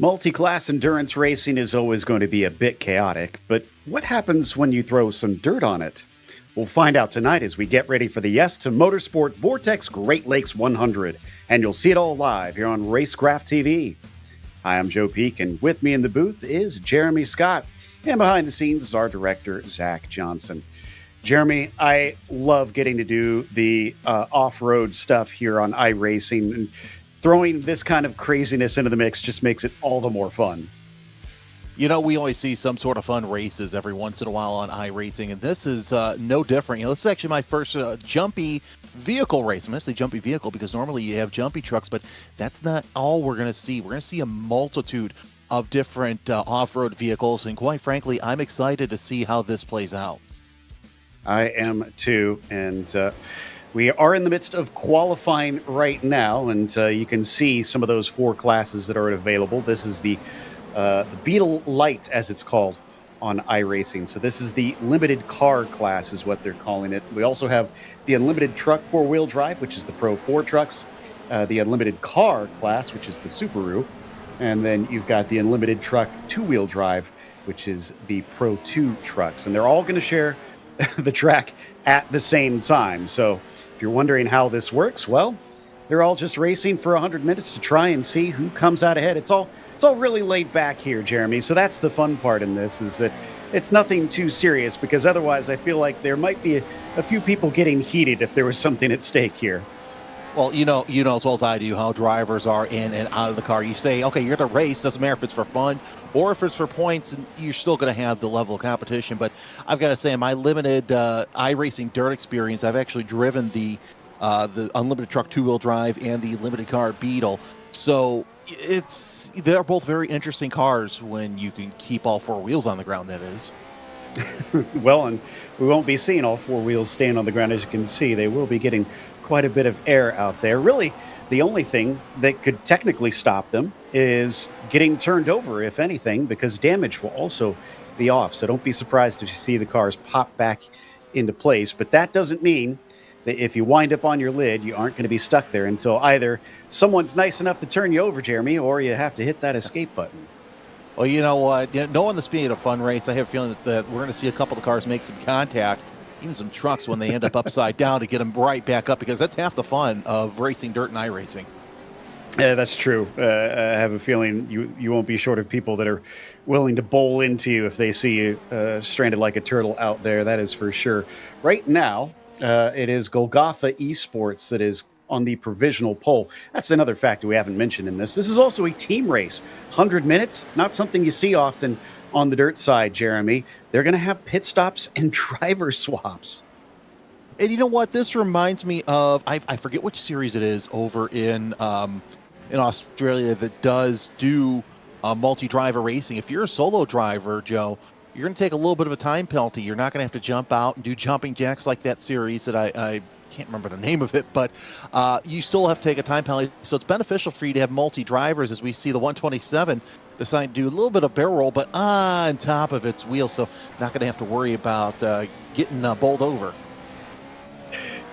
Multi-class endurance racing is always going to be a bit chaotic, but what happens when you throw some dirt on it? We'll find out tonight as we get ready for the Yes2 Motorsport VORTEX Great Lakes 100, and you'll see it all live here on Racecraft TV. Hi, I'm Joe Peak, and with me in the booth is Jeremy Scott, and behind the scenes is our director, Zach Johnson. Jeremy, I love getting to do the off-road stuff here on iRacing, and throwing this kind of craziness into the mix just makes it all the more fun. You know, we always see some sort of fun races every once in a while on iRacing, and this is no different. You know, this is actually my first jumpy vehicle race. I'm going to say jumpy vehicle because normally you have jumpy trucks, but that's not all we're going to see. We're going to see a multitude of different off-road vehicles, and quite frankly, I'm excited to see how this plays out. I am too, and we are in the midst of qualifying right now, and you can see some of those four classes that are available. This is the Beetle Lite, as it's called on iRacing. So this is the limited car class is what they're calling it. We also have the unlimited truck four-wheel drive, which is the Pro 4 trucks, the unlimited car class, which is the Subaru, and then you've got the unlimited truck two-wheel drive, which is the Pro 2 trucks. And they're all going to share the track at the same time. So if you're wondering how this works, well, they're all just racing for 100 minutes to try and see who comes out ahead. It's all really laid back here, Jeremy. So that's the fun part in this, is that it's nothing too serious, because otherwise I feel like there might be a few people getting heated if there was something at stake here. Well, you know as well as I do how drivers are in and out of the car. You say, okay, you're going to race. Doesn't matter if it's for fun or if it's for points, and you're still going to have the level of competition. But I've got to say, in my limited iRacing dirt experience, I've actually driven the unlimited truck two-wheel drive and the limited car Beetle. So they're both very interesting cars when you can keep all four wheels on the ground, that is. Well, and we won't be seeing all four wheels stand on the ground. As you can see, they will be getting quite a bit of air out there. Really, the only thing that could technically stop them is getting turned over, if anything, because damage will also be off. So don't be surprised if you see the cars pop back into place. But that doesn't mean that if you wind up on your lid, you aren't going to be stuck there until either someone's nice enough to turn you over, Jeremy, or you have to hit that escape button. Well, you know what? Knowing the speed of a fun race, I have a feeling that we're going to see a couple of cars make some contact, even some trucks when they end up upside down, to get them right back up, because that's half the fun of racing dirt and iRacing. Yeah, that's true. I have a feeling you won't be short of people that are willing to bowl into you if they see you stranded like a turtle out there. That is for sure. Right now, it is Golgotha Esports that is on the provisional pole. That's another factor we haven't mentioned in this. This is also a team race. 100 minutes, not something you see often on the dirt side, Jeremy. They're going to have pit stops and driver swaps. And you know what? This reminds me of, I forget which series it is over in Australia that does do multi-driver racing. If you're a solo driver, Joe, you're going to take a little bit of a time penalty. You're not going to have to jump out and do jumping jacks like that series that I can't remember the name of it, but you still have to take a time penalty. So it's beneficial for you to have multi-drivers, as we see the 127 decide to do a little bit of barrel roll, but on top of its wheels. So not going to have to worry about getting bowled over.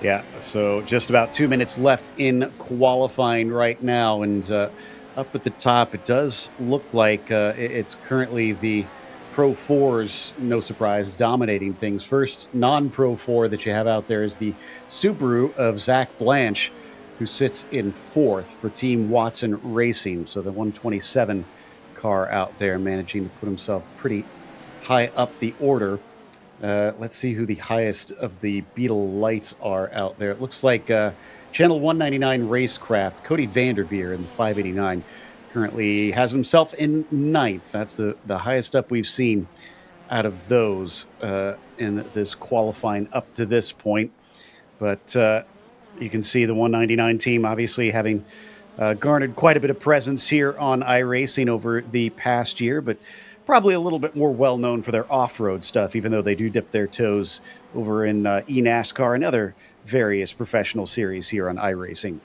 Yeah, so just about 2 minutes left in qualifying right now. And up at the top, it does look like it's currently the Pro 4s, no surprise, dominating things. First non-Pro 4 that you have out there is the Subaru of Zach Blanche, who sits in fourth for Team Watson Racing. So the 127 car out there managing to put himself pretty high up the order. Let's see who the highest of the Beetle Lights are out there. It looks like Channel 199 Racecraft, Cody Vanderveer in the 589. Currently has himself in ninth. That's the highest up we've seen out of those in this qualifying up to this point. But you can see the 199 team obviously having garnered quite a bit of presence here on iRacing over the past year, but probably a little bit more well-known for their off-road stuff, even though they do dip their toes over in eNASCAR and other various professional series here on iRacing.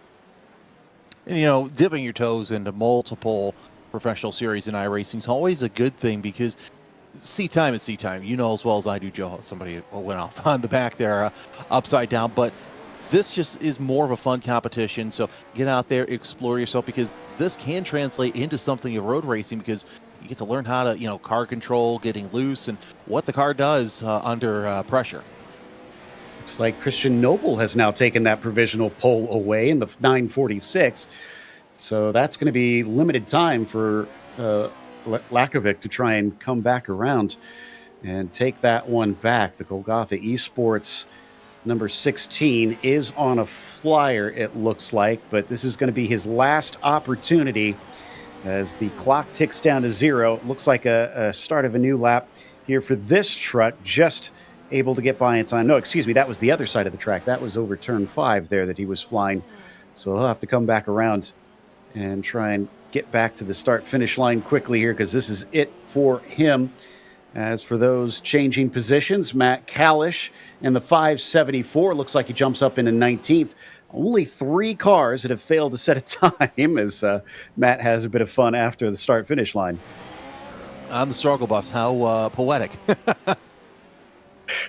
And, you know, dipping your toes into multiple professional series in iRacing is always a good thing, because seat time is seat time. You know as well as I do, Joe, somebody went off on the back there upside down. But this just is more of a fun competition. So get out there, explore yourself, because this can translate into something of road racing, because you get to learn how to, car control, getting loose, and what the car does under pressure. Looks like Christian Noble has now taken that provisional pole away in the 946. So that's going to be limited time for Lakovic to try and come back around and take that one back. The Golgotha Esports number 16 is on a flyer, it looks like, but this is going to be his last opportunity as the clock ticks down to 0. Looks like a start of a new lap here for this truck, just able to get by in time. No, excuse me, that was the other side of the track. That was over turn 5 there that he was flying. So he'll have to come back around and try and get back to the start-finish line quickly here, because this is it for him. As for those changing positions, Matt Kalish in the 574 looks like he jumps up into 19th. Only 3 cars that have failed to set a time, as Matt has a bit of fun after the start-finish line. On the struggle bus, how poetic.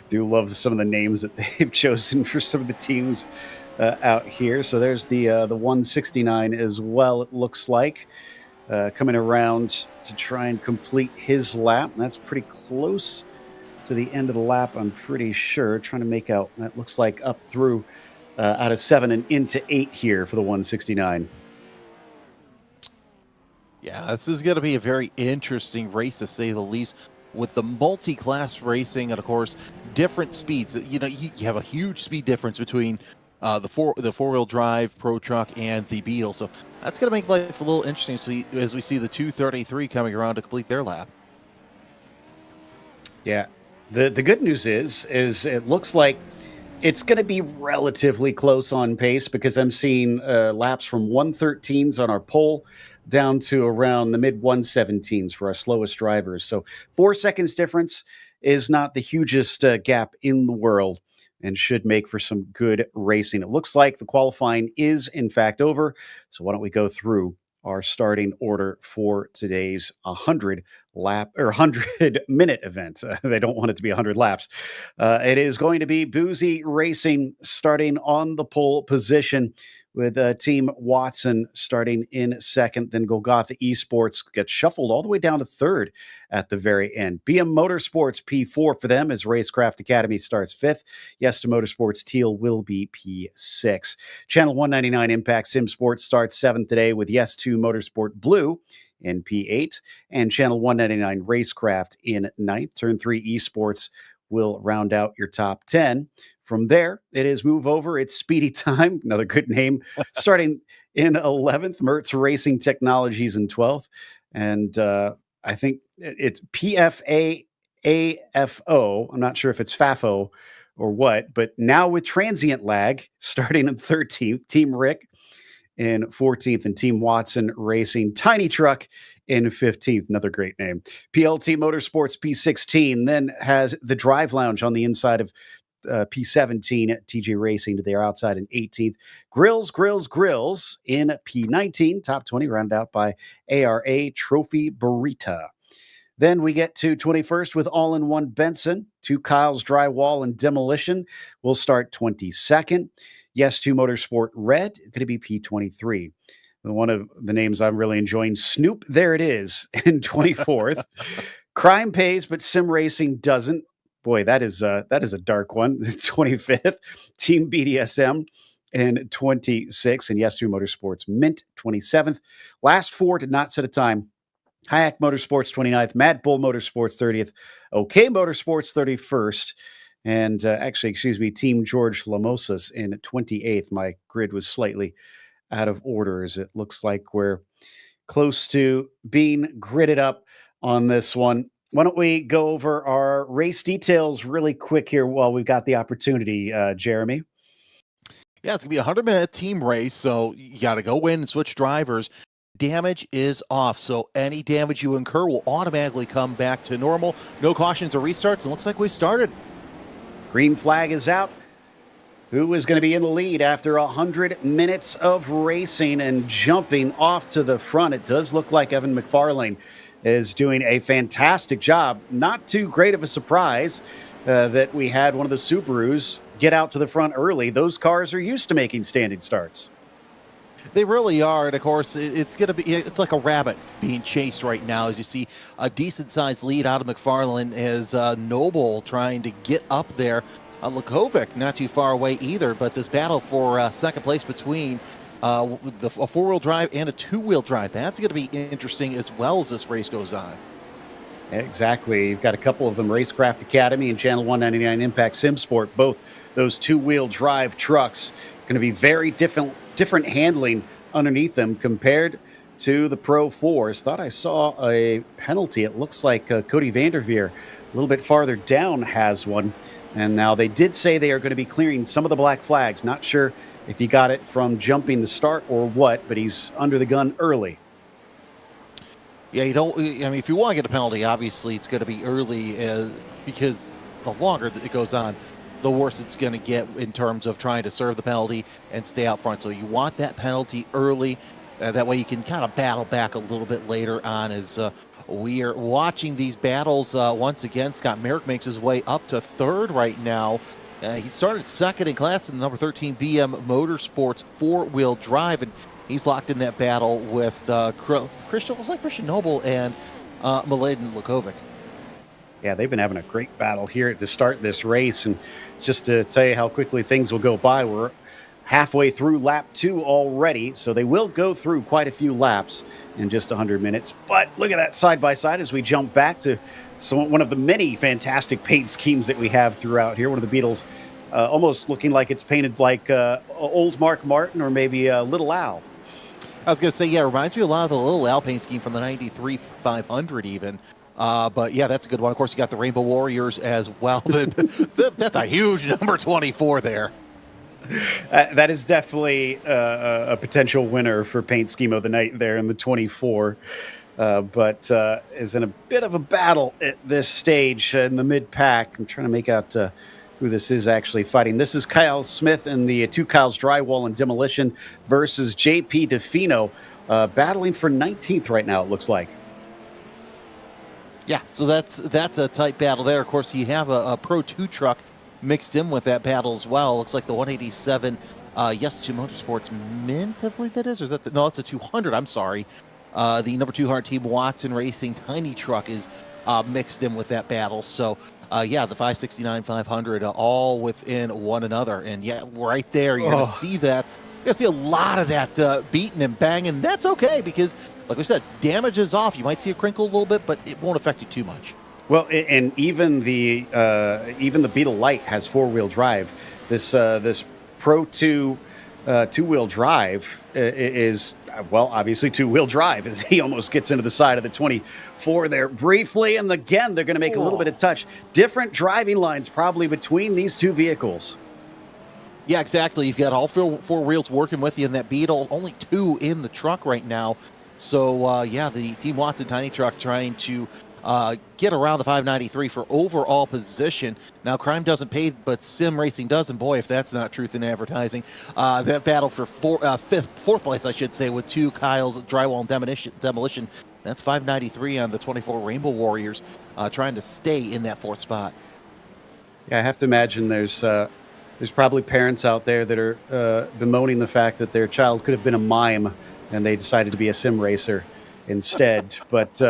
Do love some of the names that they've chosen for some of the teams out here. So there's the 169 as well, it looks like, coming around to try and complete his lap. That's pretty close to the end of the lap, I'm pretty sure. Trying to make out, that looks like up through out of 7 and into 8 here for the 169. Yeah, this is going to be a very interesting race, to say the least, with the multi-class racing and, of course, different speeds. You have a huge speed difference between the four-wheel drive Pro Truck and the Beetle. So that's going to make life a little interesting as we see the 233 coming around to complete their lap. Yeah. The good news is it looks like it's going to be relatively close on pace, because I'm seeing laps from 113s on our pole down to around the mid 117s for our slowest drivers. So 4 seconds difference is not the hugest gap in the world, and should make for some good racing. It looks like the qualifying is in fact over. So why don't we go through our starting order for today's 100-minute event. They don't want it to be 100 laps. It is going to be Boozy Racing starting on the pole position, with Team Watson starting in second. Then Golgotha Esports gets shuffled all the way down to third at the very end. BM Motorsports P4 for them, as Racecraft Academy starts fifth. Yes2 Motorsports Teal will be P6. Channel 199 Impact Sim Sports starts seventh today, with Yes2 Motorsport Blue in P8, and Channel 199 Racecraft in ninth. Turn 3 Esports will round out your top 10. From there, it is move over. It's Speedy Time, another good name, starting in 11th. Mertz Racing Technologies in 12th. And I think it's PFAAFO. I'm not sure if it's FAFO or what, but now with transient lag, starting in 13th, Team Rick in 14th, and Team Watson Racing Tiny Truck in 15th. Another great name. PLT Motorsports P16 then has the Drive Lounge on the inside of P17, TJ Racing to their outside in 18th. Grills in P19, top 20, rounded out by ARA Trophy Burrito. Then we get to 21st with All-in-One Benson. 2 Kyle's Drywall and Demolition will start 22nd. Yes2 Motorsport Red, going to be P23. One of the names I'm really enjoying, Snoop, there it is, in 24th. Crime pays, but Sim Racing doesn't. Boy, that is a dark one. 25th. Team BDSM in 26th, and Yes2 Motorsports Mint 27th. Last 4 did not set a time. Hayek Motorsports 29th, Mad Bull Motorsports 30th, OK Motorsports 31st, and Team George Lamosas in 28th. My grid was slightly out of order, as it looks like we're close to being gridded up on this one. Why don't we go over our race details really quick here while we've got the opportunity, Jeremy? Yeah, it's going to be a 100-minute team race, so you got to go in and switch drivers. Damage is off, so any damage you incur will automatically come back to normal. No cautions or restarts, and looks like we started. Green flag is out. Who is going to be in the lead after 100 minutes of racing and jumping off to the front? It does look like Evan McFarlane is doing a fantastic job. Not too great of a surprise that we had one of the Subarus get out to the front early. Those cars are used to making standing starts. They really are, and of course, it's going to be, it's like a rabbit being chased right now as you see a decent-sized lead out of McFarlane as Noble trying to get up there. Lukovic not too far away either, but this battle for second place between a four-wheel drive and a two-wheel drive, that's going to be interesting as well as this race goes on. Exactly. You've got a couple of them, Racecraft Academy and Channel 199 Impact SimSport, both those two-wheel drive trucks. Going to be very different handling underneath them compared to the Pro 4s. Thought I saw a penalty. It looks like Cody Vanderveer a little bit farther down has one. And now they did say they are going to be clearing some of the black flags. Not sure if he got it from jumping the start or what, but he's under the gun early. Yeah, you don't. I mean, if you want to get a penalty, obviously it's going to be early, because the longer that it goes on, the worse it's going to get in terms of trying to serve the penalty and stay out front. So you want that penalty early. That way you can kind of battle back a little bit later on. As we are watching these battles once again, Scott Merrick makes his way up to third right now. He started second in class in the number 13 BM Motorsports four-wheel drive, and he's locked in that battle with Christian Noble and Mladen Lukovic. Yeah, they've been having a great battle here to start this race. And just to tell you how quickly things will go by, we're halfway through lap 2 already. So they will go through quite a few laps in just 100 minutes. But look at that side by side as we jump back to one of the many fantastic paint schemes that we have throughout here. One of the Beetles almost looking like it's painted like old Mark Martin or maybe Little Al. I was going to say, yeah, it reminds me a lot of the Little Al paint scheme from the 93 500 even. But yeah, that's a good one. Of course, you got the Rainbow Warriors as well. That's a huge number 24 there. That is definitely a potential winner for paint scheme of the night there in the 24. But is in a bit of a battle at this stage in the mid-pack. I'm trying to make out who this is actually fighting. This is Kyle Smith and the two Kyle's Drywall and Demolition versus JP DeFino, battling for 19th right now, it looks like. Yeah, so that's a tight battle there. Of course, you have a Pro 2 truck mixed in with that battle as well. Looks like the 187 Yes2 Motorsports Mint, I believe that is. Or is that no, it's a 200. I'm sorry. The number 200 Team Watson Racing Tiny Truck is mixed in with that battle. So, yeah, the 569, 500 all within one another. And yeah, right there, you're going to see that. You're going to see a lot of that beating and banging. That's okay because, like we said, damage is off. You might see a crinkle a little bit, but it won't affect you too much. Well, and even the Beetle Lite has four-wheel drive. This Pro 2 two-wheel drive is, well, obviously two-wheel drive as he almost gets into the side of the 24 there briefly. And again, they're going to make a little bit of touch. Different driving lines probably between these two vehicles. Yeah, exactly. You've got all four wheels working with you in that Beetle. Only two in the truck right now. So, yeah, the Team Watson Tiny Truck trying to get around the 593 for overall position. Now, crime doesn't pay, but sim racing does, and boy, if that's not truth in advertising. That battle for fourth place, I should say, with two Kyle's Drywall and Demolition. That's 593 on the 24 Rainbow Warriors, trying to stay in that fourth spot. Yeah, I have to imagine there's probably parents out there that are bemoaning the fact that their child could have been a mime and they decided to be a sim racer instead. But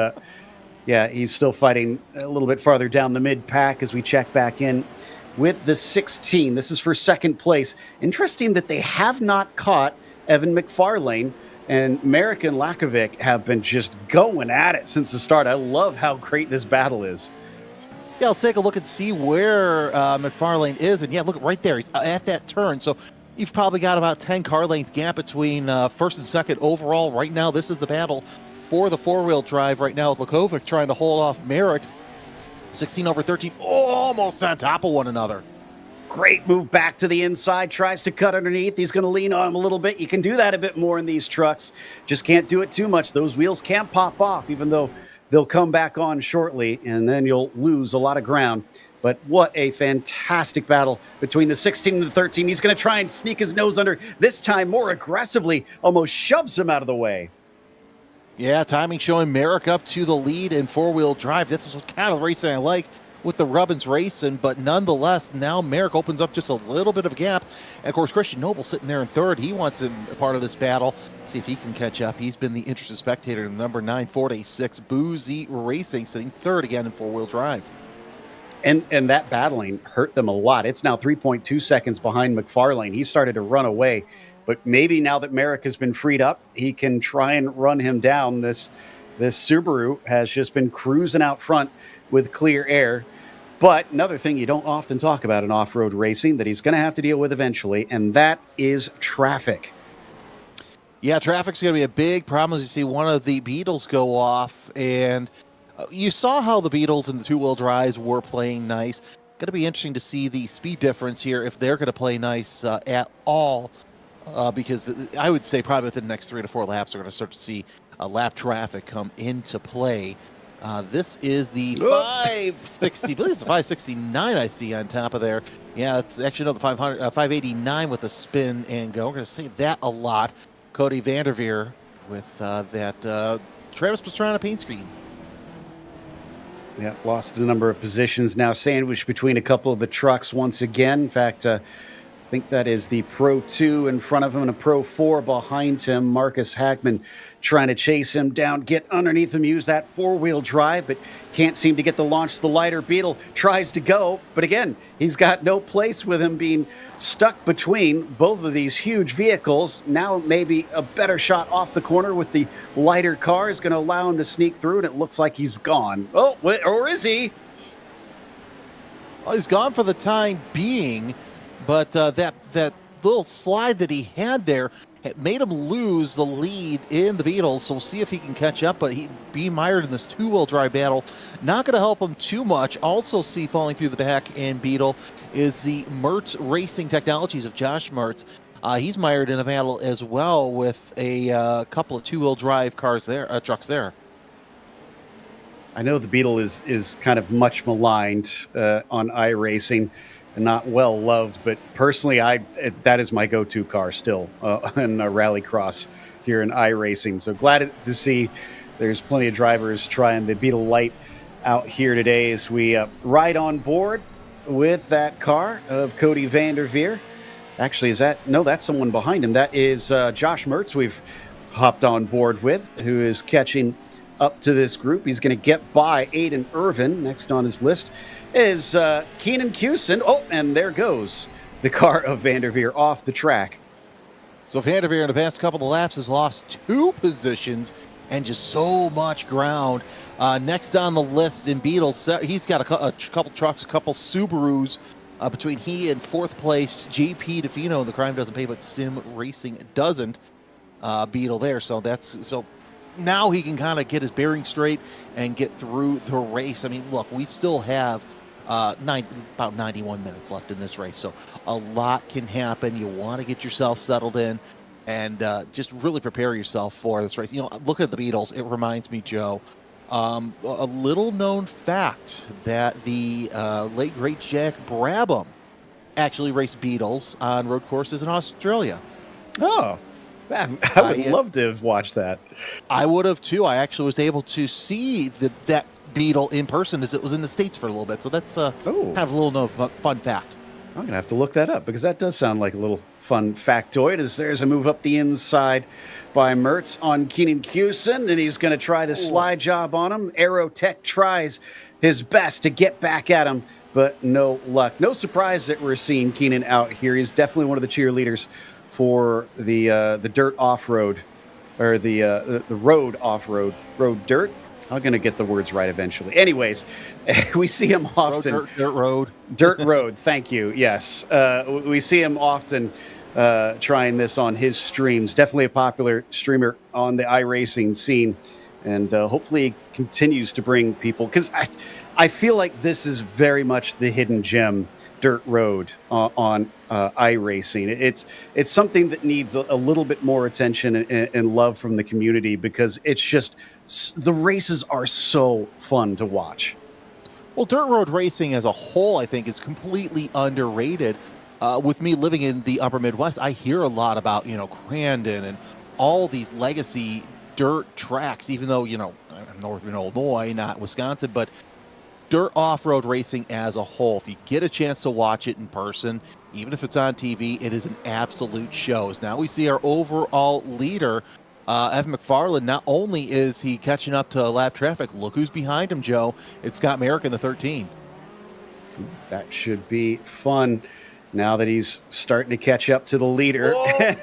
yeah, he's still fighting a little bit farther down the mid-pack as we check back in with the 16. This is for second place. Interesting that they have not caught Evan McFarlane, and Merrick and Lakovic have been just going at it since the start. I love how great this battle is. Yeah, let's take a look and see where McFarlane is. And yeah, look right there. He's at that turn. So you've probably got about 10 car length gap between first and second overall. Right now, this is the battle for the four-wheel drive right now with Lakovic trying to hold off Merrick. 16 over 13, almost on top of one another. Great move back to the inside, tries to cut underneath. He's going to lean on him a little bit. You can do that a bit more in these trucks. Just can't do it too much. Those wheels can pop off, even though they'll come back on shortly, and then you'll lose a lot of ground. But what a fantastic battle between the 16 and the 13. He's going to try and sneak his nose under, this time more aggressively, almost shoves him out of the way. Yeah, timing showing Merrick up to the lead in four-wheel drive. This is what kind of racing I like. with the Rubbins racing, but nonetheless, now Merrick opens up just a little bit of a gap. And of course, Christian Noble sitting there in third. He wants him a part of this battle. See if he can catch up. He's been the interested spectator in number 9 Ford A6 Boozy Racing, sitting third again in four-wheel drive. And that battling hurt them a lot. It's now 3.2 seconds behind McFarlane. He started to run away, but maybe now that Merrick has been freed up, he can try and run him down. This Subaru has just been cruising out front with clear air. But another thing you don't often talk about in off-road racing that he's going to have to deal with eventually, and that is traffic. Yeah, traffic's going to be a big problem as you see one of the Beetles go off, and you saw how the Beetles and the two-wheel drives were playing nice. Going to be interesting to see the speed difference here if they're going to play nice at all, because I would say probably within the next 3 to 4 laps we're going to start to see lap traffic come into play. This is the 560, I believe it's the 569 I see on top of there. Yeah, it's actually the 589 with a spin and go. We're going to say that a lot. Cody Vanderveer with that Travis Pastrana paint screen. Yeah, lost a number of positions now, sandwiched between a couple of the trucks once again. In fact, I think that is the Pro 2 in front of him and a Pro 4 behind him. Marcus Hackman trying to chase him down, get underneath him, use that four-wheel drive, but can't seem to get the launch. The lighter Beetle tries to go, but again, he's got no place with him being stuck between both of these huge vehicles. Now maybe a better shot off the corner with the lighter car is going to allow him to sneak through, and it looks like he's gone. Oh, or is he? Well, he's gone for the time being. But that little slide that he had there made him lose the lead in the Beetles. So we'll see if he can catch up. But being mired in this two-wheel drive battle, not going to help him too much. Also see falling through the back in Beetle is the Mertz Racing Technologies of Josh Mertz. He's mired in a battle as well with a couple of two-wheel drive cars there, trucks there. I know the Beetle is kind of much maligned on iRacing. Not well loved, but personally, that is my go-to car still in rallycross here in iRacing. So glad to see there's plenty of drivers trying the Beetle Lite out here today as we ride on board with that car of Cody Vanderveer. Actually, that's someone behind him. That is Josh Mertz we've hopped on board with, who is catching up to this group. He's going to get by Aiden Irvin. Next on his list is Keenan Cusin. Oh, and there goes the car of Vanderveer off the track. So Vanderveer in the past couple of laps has lost 2 positions and just so much ground. Next on the list in Beetles, he's got a couple trucks, a couple Subarus between he and 4th place JP DeFino. The Crime Doesn't Pay, but Sim Racing doesn't. Beetle there. So now he can kind of get his bearing straight and get through the race. I mean, look, we still have about 91 minutes left in this race, so a lot can happen. You want to get yourself settled in and just really prepare yourself for this race. You know, look at the Beetles. It reminds me, Joe, a little known fact that the late great Jack Brabham actually raced Beetles on road courses in Australia. Oh, I would love to have watched that. I would have too. I actually was able to see that Beetle in person as it was in the States for a little bit. So that's kind of a little known fun fact. I'm going to have to look that up because that does sound like a little fun factoid. As there's a move up the inside by Mertz on Keenan Cusin, and he's going to try the slide job on him. Aerotech tries his best to get back at him, but no luck. No surprise that we're seeing Keenan out here. He's definitely one of the cheerleaders for the dirt off-road, or the road off-road, road dirt. I'm going to get the words right eventually. Anyways, we see him often. Dirt road. Dirt road, thank you, yes. We see him often trying this on his streams. Definitely a popular streamer on the iRacing scene. And hopefully he continues to bring people, because I feel like this is very much the hidden gem, dirt road on iRacing. It's something that needs a little bit more attention and love from the community, because it's just, the races are so fun to watch. Well, dirt road racing as a whole, I think, is completely underrated. With me living in the upper Midwest, I hear a lot about, Crandon and all these legacy dirt tracks, even though, Northern Illinois, not Wisconsin, but dirt off-road racing as a whole, if you get a chance to watch it in person, even if it's on TV, it is an absolute show. As now we see our overall leader, Evan McFarland. Not only is he catching up to lap traffic, look who's behind him, Joe. It's Scott Merrick in the 13. That should be fun now that he's starting to catch up to the leader.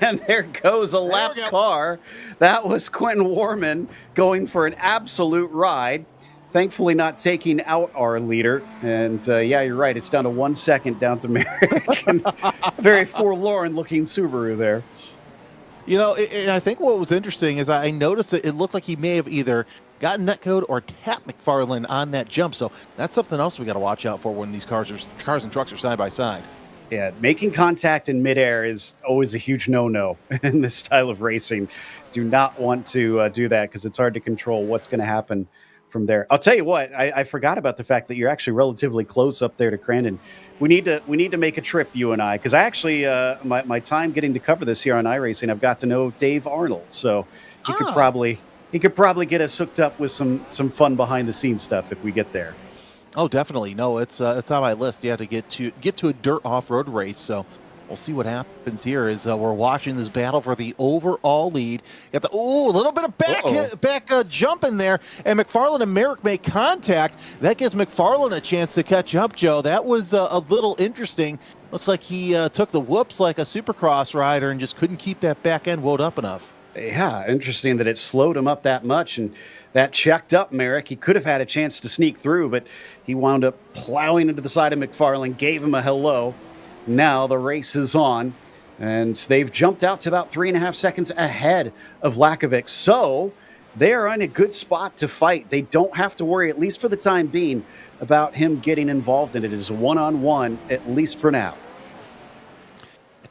And there goes a lapped car. That was Quentin Warman going for an absolute ride. Thankfully not taking out our leader. And yeah, you're right. It's down to 1 second down to Merrick. And a very forlorn looking Subaru there. You know, and I think what was interesting is I noticed that it looked like he may have either gotten netcode or tapped McFarland on that jump. So that's something else we got to watch out for when these cars and trucks are side by side. Yeah, making contact in midair is always a huge no-no in this style of racing. Do not want to do that because it's hard to control what's going to happen from there. I'll tell you what, I forgot about the fact that you're actually relatively close up there to Crandon. We need to make a trip, you and I, because I actually my time getting to cover this here on iRacing, I've got to know Dave Arnold, so he could probably get us hooked up with some fun behind the scenes stuff if we get there. Oh, definitely. No, it's on my list. Yeah, to get to a dirt off-road race. So we'll see what happens here as we're watching this battle for the overall lead. Got the a little bit of back jump in there, and McFarland and Merrick make contact. That gives McFarland a chance to catch up, Joe. That was a little interesting. Looks like he took the whoops like a Supercross rider and just couldn't keep that back end wound up enough. Yeah, interesting that it slowed him up that much, and that checked up Merrick. He could have had a chance to sneak through, but he wound up plowing into the side of McFarland, gave him a hello. Now the race is on, and they've jumped out to about 3.5 seconds ahead of Lakovic. So they are in a good spot to fight. They don't have to worry, at least for the time being, about him getting involved in it. It is one-on-one, at least for now.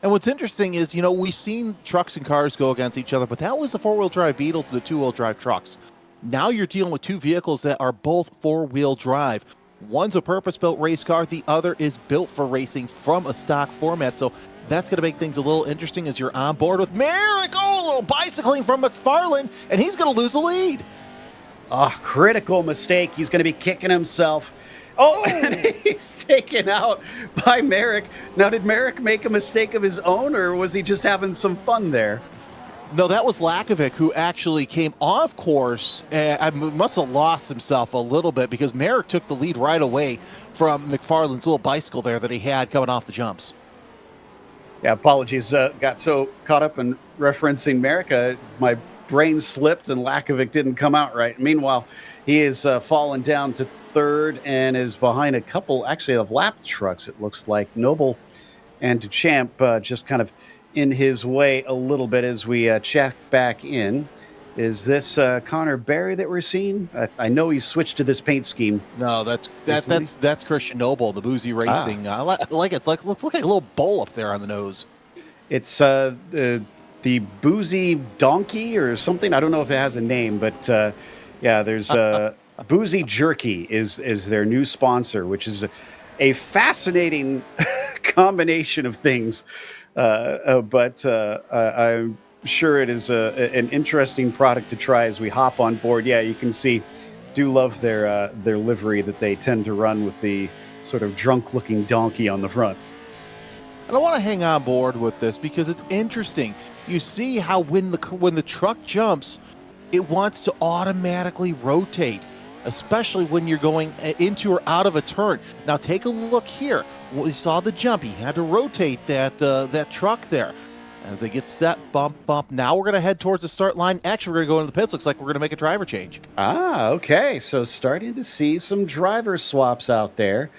And what's interesting is, you know, we've seen trucks and cars go against each other, but that was the four-wheel drive Beetles and the two-wheel drive trucks. Now you're dealing with two vehicles that are both four-wheel drive. One's a purpose-built race car. The other is built for racing from a stock format. So that's going to make things a little interesting as you're on board with Merrick. A little bicycling from McFarland, and he's going to lose the lead. Critical mistake. He's going to be kicking himself. And he's taken out by Merrick. Now, did Merrick make a mistake of his own, or was he just having some fun there? No, that was Lakovic who actually came off course. Must have lost himself a little bit because Merrick took the lead right away from McFarland's little bicycle there that he had coming off the jumps. Yeah, apologies. Got so caught up in referencing Merrick, my brain slipped and Lakovic didn't come out right. Meanwhile, he is fallen down to third and is behind a couple, actually, of lap trucks, it looks like. Noble and Duchamp just kind of in his way a little bit as we check back in. Is this Connor Berry that we're seeing? I know he switched to this paint scheme. No, that's Christian Noble, the Boozy Racing. I like it. Looks like a little bowl up there on the nose. It's the Boozy Donkey or something. I don't know if it has a name, but yeah, there's Boozy Jerky is their new sponsor, which is a fascinating combination of things. But I'm sure it is an interesting product to try as we hop on board. Yeah, you can see, do love their livery that they tend to run with the sort of drunk-looking donkey on the front. And I want to hang on board with this because it's interesting. You see how when the truck jumps, it wants to automatically rotate, especially when you're going into or out of a turn. Now take a look here. We saw the jump. He had to rotate that truck there. As they get set, bump. Now we're going to head towards the start line. Actually, we're going to go into the pits. Looks like we're going to make a driver change. Okay. So starting to see some driver swaps out there.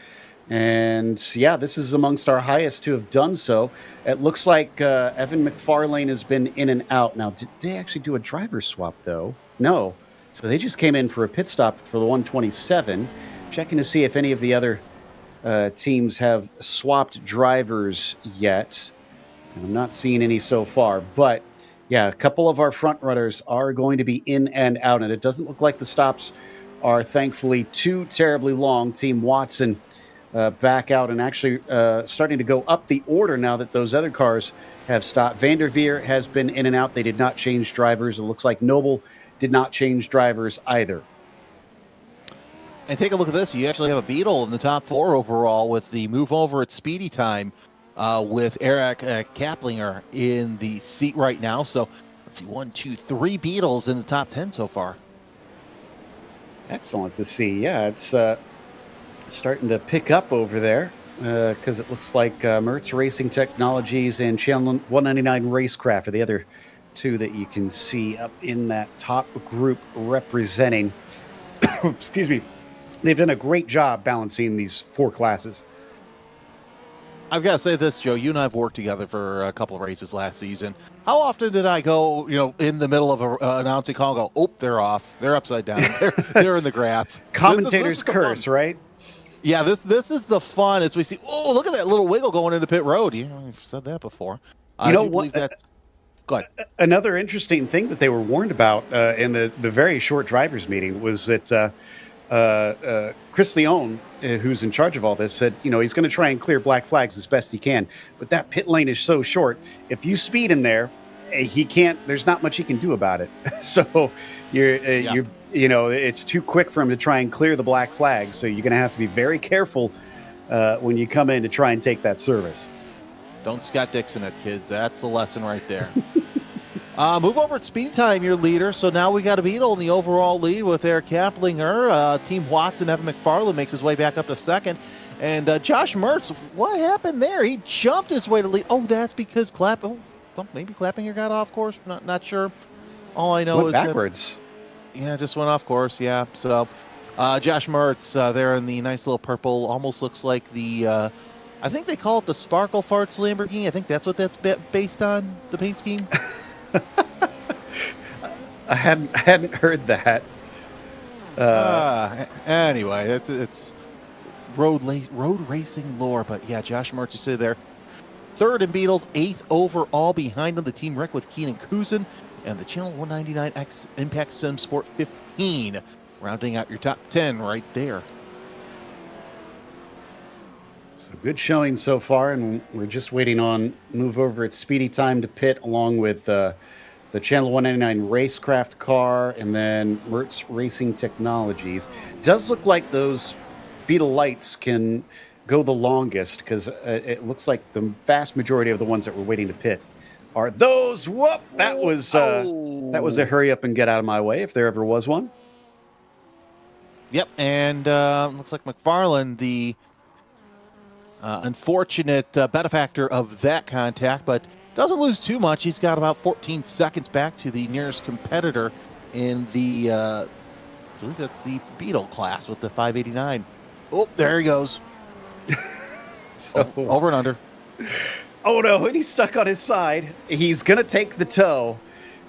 And yeah, this is amongst our highest to have done so. It looks like Evan McFarlane has been in and out. Now, did they actually do a driver swap, though? No. So they just came in for a pit stop for the 127, checking to see if any of the other teams have swapped drivers yet. And I'm not seeing any so far. But yeah, a couple of our front runners are going to be in and out. And it doesn't look like the stops are thankfully too terribly long. Team Watson back out and actually starting to go up the order now that those other cars have stopped. Vanderveer has been in and out. They did not change drivers. It looks like Noble did not change drivers either. And take a look at this. You actually have a Beetle in the top 4 overall with the move over at Speedy Time with Eric Kaplinger in the seat right now. So let's see, 1, 2, 3 Beetles in the top 10 so far. Excellent to see. Yeah, it's starting to pick up over there because it looks like Mertz Racing Technologies and Channel 199 Racecraft are the other two that you can see up in that top group representing. Excuse me. They've done a great job balancing these 4 classes. I've got to say this, Joe. You and I have worked together for a couple of races last season. How often did I go, in the middle of an announcing call, and go, "Oh, they're off. They're upside down. They're in the grass." Commentator's curse, right? Yeah, this is the fun as we see. Oh, look at that little wiggle going into pit road. You've said that before. You know what? Go ahead. Another interesting thing that they were warned about in the very short drivers meeting was that Chris Leone, who's in charge of all this, said, he's going to try and clear black flags as best he can. But that pit lane is so short. If you speed in there, he can't. There's not much he can do about it. So it's too quick for him to try and clear the black flags. So you're going to have to be very careful when you come in to try and take that service. Don't Scott Dixon it, kids. That's the lesson right there. Move over at Speed Time, your leader. So now we got a Beetle in the overall lead with Eric Kaplinger. Team Watson, Evan McFarland makes his way back up to second. And Josh Mertz, what happened there? He jumped his way to lead. Oh, that's because maybe Klappinger got off course. Not sure. All I know is backwards. Just went off course. Yeah. So Josh Mertz there in the nice little purple, almost looks like the. I think they call it the Sparkle Farts Lamborghini. I think that's what that's based on, the paint scheme. I hadn't heard that. Anyway, it's road racing lore, but yeah, Josh Mertz is there. 3rd in Beetles, 8th overall behind him, the Team Wreck with Keenan Kuzin, and the Channel 199X Impact Sim Sport 15, rounding out your top 10 right there. So good showing so far, and we're just waiting on move over at Speedy Time to pit, along with the Channel 199 Racecraft car, and then Mertz Racing Technologies. Does look like those Beetle Lights can go the longest, because it looks like the vast majority of the ones that we're waiting to pit are those. Whoop! That was a hurry up and get out of my way, if there ever was one. Yep, and looks like McFarland, the unfortunate benefactor of that contact, but doesn't lose too much. He's got about 14 seconds back to the nearest competitor in the, I believe that's the Beetle class with the 589. Oh, there he goes. Over and under. Oh no, and he's stuck on his side. He's going to take the tow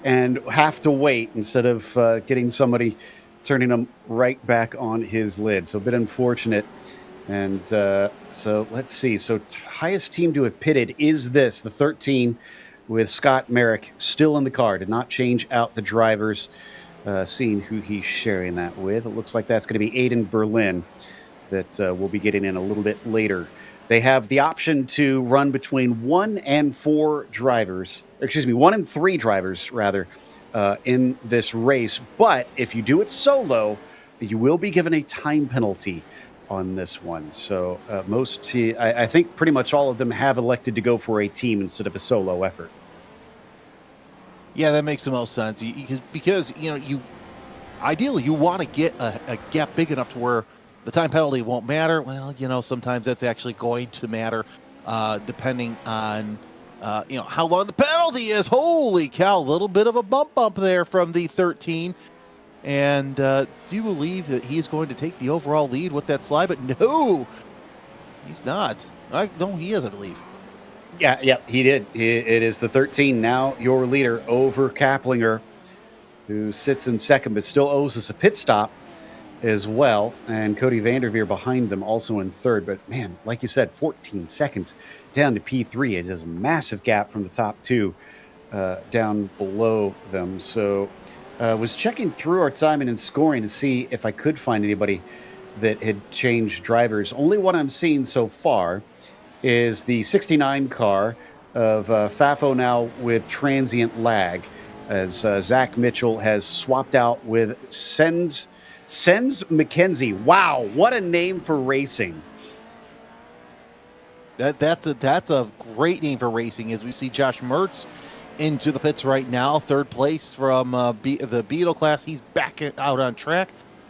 and have to wait instead of getting somebody turning him right back on his lid. So a bit unfortunate. And so let's see. So highest team to have pitted is the 13 with Scott Merrick still in the car. Did not change out the drivers. Seeing who he's sharing that with. It looks like that's going to be Aiden Berlin that we'll be getting in a little bit later. They have the option to run between 1 and 4 drivers. Excuse me, 1 and 3 drivers, rather, in this race. But if you do it solo, you will be given a time penalty on this one. So I think pretty much all of them have elected to go for a team instead of a solo effort. Yeah, that makes the most sense because you ideally you want to get a gap big enough to where the time penalty won't matter. Well, sometimes that's actually going to matter depending on how long the penalty is. Holy cow, a little bit of a bump there from the 13. And do you believe that he's going to take the overall lead with that slide? But no, he's not. No, he is, I believe. Yeah, he did. It is the 13 now, your leader over Kaplinger, who sits in second but still owes us a pit stop as well. And Cody Vanderveer behind them, also in third. But, man, like you said, 14 seconds down to P3. It is a massive gap from the top 2 down below them. So was checking through our timing and scoring to see if I could find anybody that had changed drivers. Only one I'm seeing so far is the 69 car of Fafo now with transient lag, as Zach Mitchell has swapped out with Sens Sens McKenzie. Wow, what a name for racing. That's a great name for racing, as we see Josh Mertz into the pits right now, third place from the Beetle class. He's back out on track.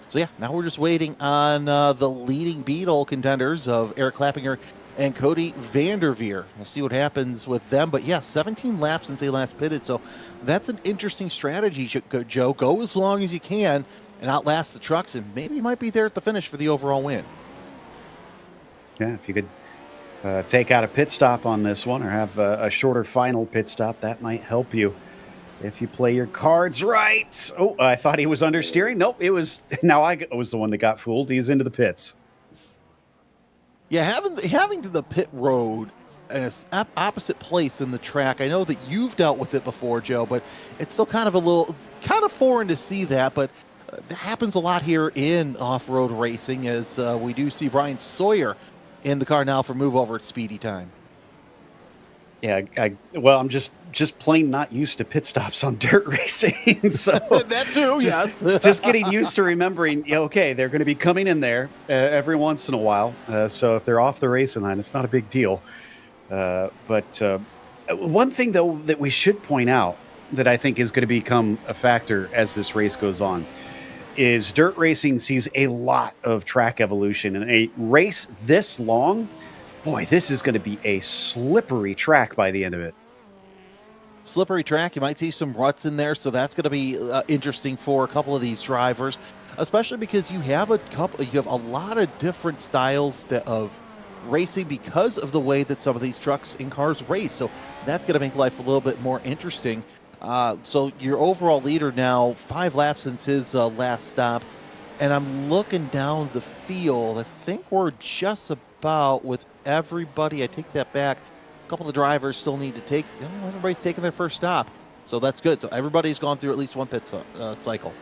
So yeah, now we're just waiting on the leading Beetle contenders of Eric Klappinger and Cody Vanderveer. We'll see what happens with them. But yeah, 17 laps since they last pitted. So that's an interesting strategy, Joe. Go as long as you can and outlast the trucks, and maybe you might be there at the finish for the overall win. Yeah, if you could take out a pit stop on this one or have a shorter final pit stop, that might help you if you play your cards right. Oh, I thought he was understeering. Nope, it was. Now I was the one that got fooled. He's into the pits. Yeah, having the pit road an opposite place in the track. I know that you've dealt with it before, Joe, but it's still kind of foreign to see that. But it happens a lot here in off-road racing, as we do see Brian Sawyer in the car now for move over at Speedy Time. Yeah, well, I'm just plain not used to pit stops on dirt racing. So that too, yes. Just getting used to remembering, okay, they're going to be coming in there every once in a while. So if they're off the racing line, it's not a big deal. But one thing, though, that we should point out that I think is going to become a factor as this race goes on is dirt racing sees a lot of track evolution. And a race this long, boy, this is going to be a slippery track by the end of it. Slippery track. You might see some ruts in there, so that's going to be interesting for a couple of these drivers, especially because you have a lot of different styles of racing because of the way that some of these trucks and cars race. So that's going to make life a little bit more interesting. So your overall leader now, 5 laps since his last stop, and I'm looking down the field. I think we're just about with everybody. I take that back. A couple of drivers still need to take. Everybody's taking their first stop, so that's good. So everybody's gone through at least one pit cycle.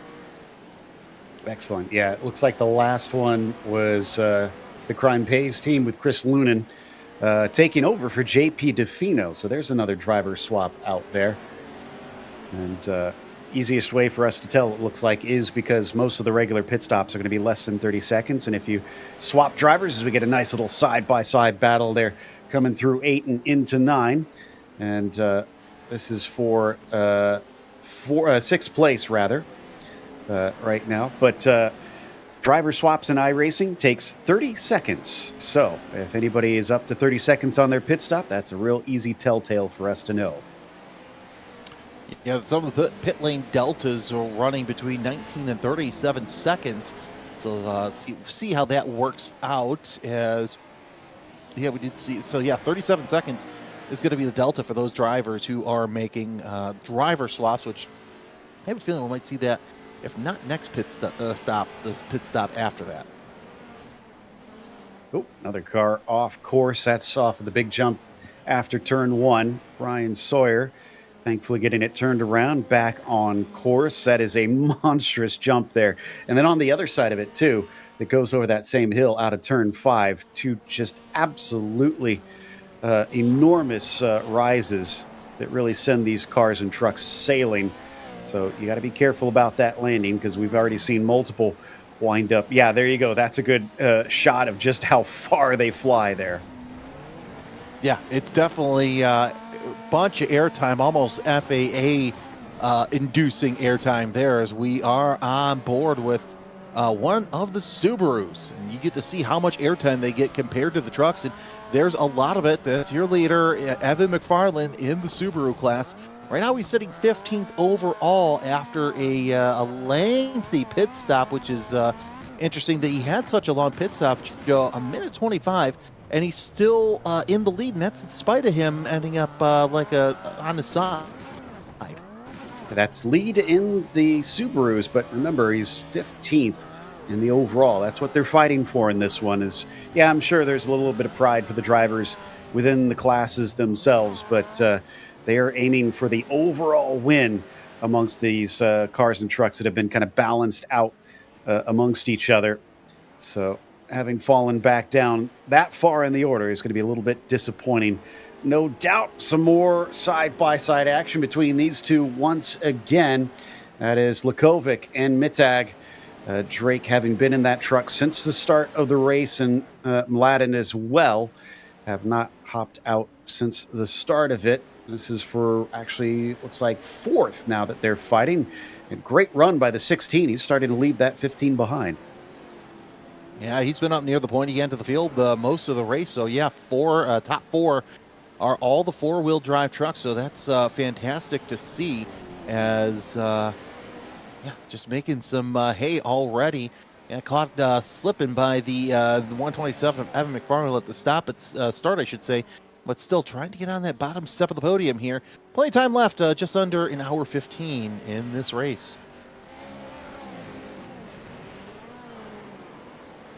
Excellent. Yeah, it looks like the last one was the Crime Pays team with Chris Leone taking over for JP DeFino. So there's another driver swap out there. And easiest way for us to tell, it looks like, is because most of the regular pit stops are going to be less than 30 seconds. And if you swap drivers, we get a nice little side-by-side battle there coming through 8 and into 9. And this is for 6th place, rather, right now. But driver swaps in iRacing takes 30 seconds. So if anybody is up to 30 seconds on their pit stop, that's a real easy telltale for us to know. Yeah, some of the pit lane deltas are running between 19 and 37 seconds. So see how that works out. As we did see. So yeah, 37 seconds is going to be the delta for those drivers who are making driver swaps, which I have a feeling we might see that, if not next pit stop, this pit stop after that. Oh, another car off course. That's off of the big jump after turn 1. Brian Sawyer thankfully getting it turned around, back on course. That is a monstrous jump there. And then on the other side of it, too, that goes over that same hill out of turn 5, to just absolutely enormous rises that really send these cars and trucks sailing. So you got to be careful about that landing, because we've already seen multiple wind up. Yeah, there you go. That's a good shot of just how far they fly there. Yeah, it's definitely bunch of airtime, almost FAA inducing airtime there, as we are on board with one of the Subarus, and you get to see how much airtime they get compared to the trucks, and there's a lot of it. That's your leader, Evan McFarland, in the Subaru class. Right now he's sitting 15th overall after a lengthy pit stop, which is interesting that he had such a long pit stop, Joe, a minute 25. And he's still in the lead, and that's in spite of him ending up on the side. That's lead in the Subarus, but remember, he's 15th in the overall. That's what they're fighting for in this one. Is, yeah, I'm sure there's a little bit of pride for the drivers within the classes themselves, but they are aiming for the overall win amongst these cars and trucks that have been kind of balanced out amongst each other. So having fallen back down that far in the order is going to be a little bit disappointing. No doubt some more side-by-side action between these two once again. That is Lakovic and Mittag Drake, having been in that truck since the start of the race, and Mladen as well, have not hopped out since the start of it. This is for actually looks like fourth now that they're fighting. A great run by the 16. He's starting to leave that 15 behind. Yeah, he's been up near the pointy end of the field most of the race. So yeah, top four are all the four-wheel drive trucks. So that's fantastic to see. As just making some hay already. Yeah, caught slipping by the 127 of Evan McFarland at the start, I should say, but still trying to get on that bottom step of the podium here. Plenty of time left, just under an hour 15 in this race.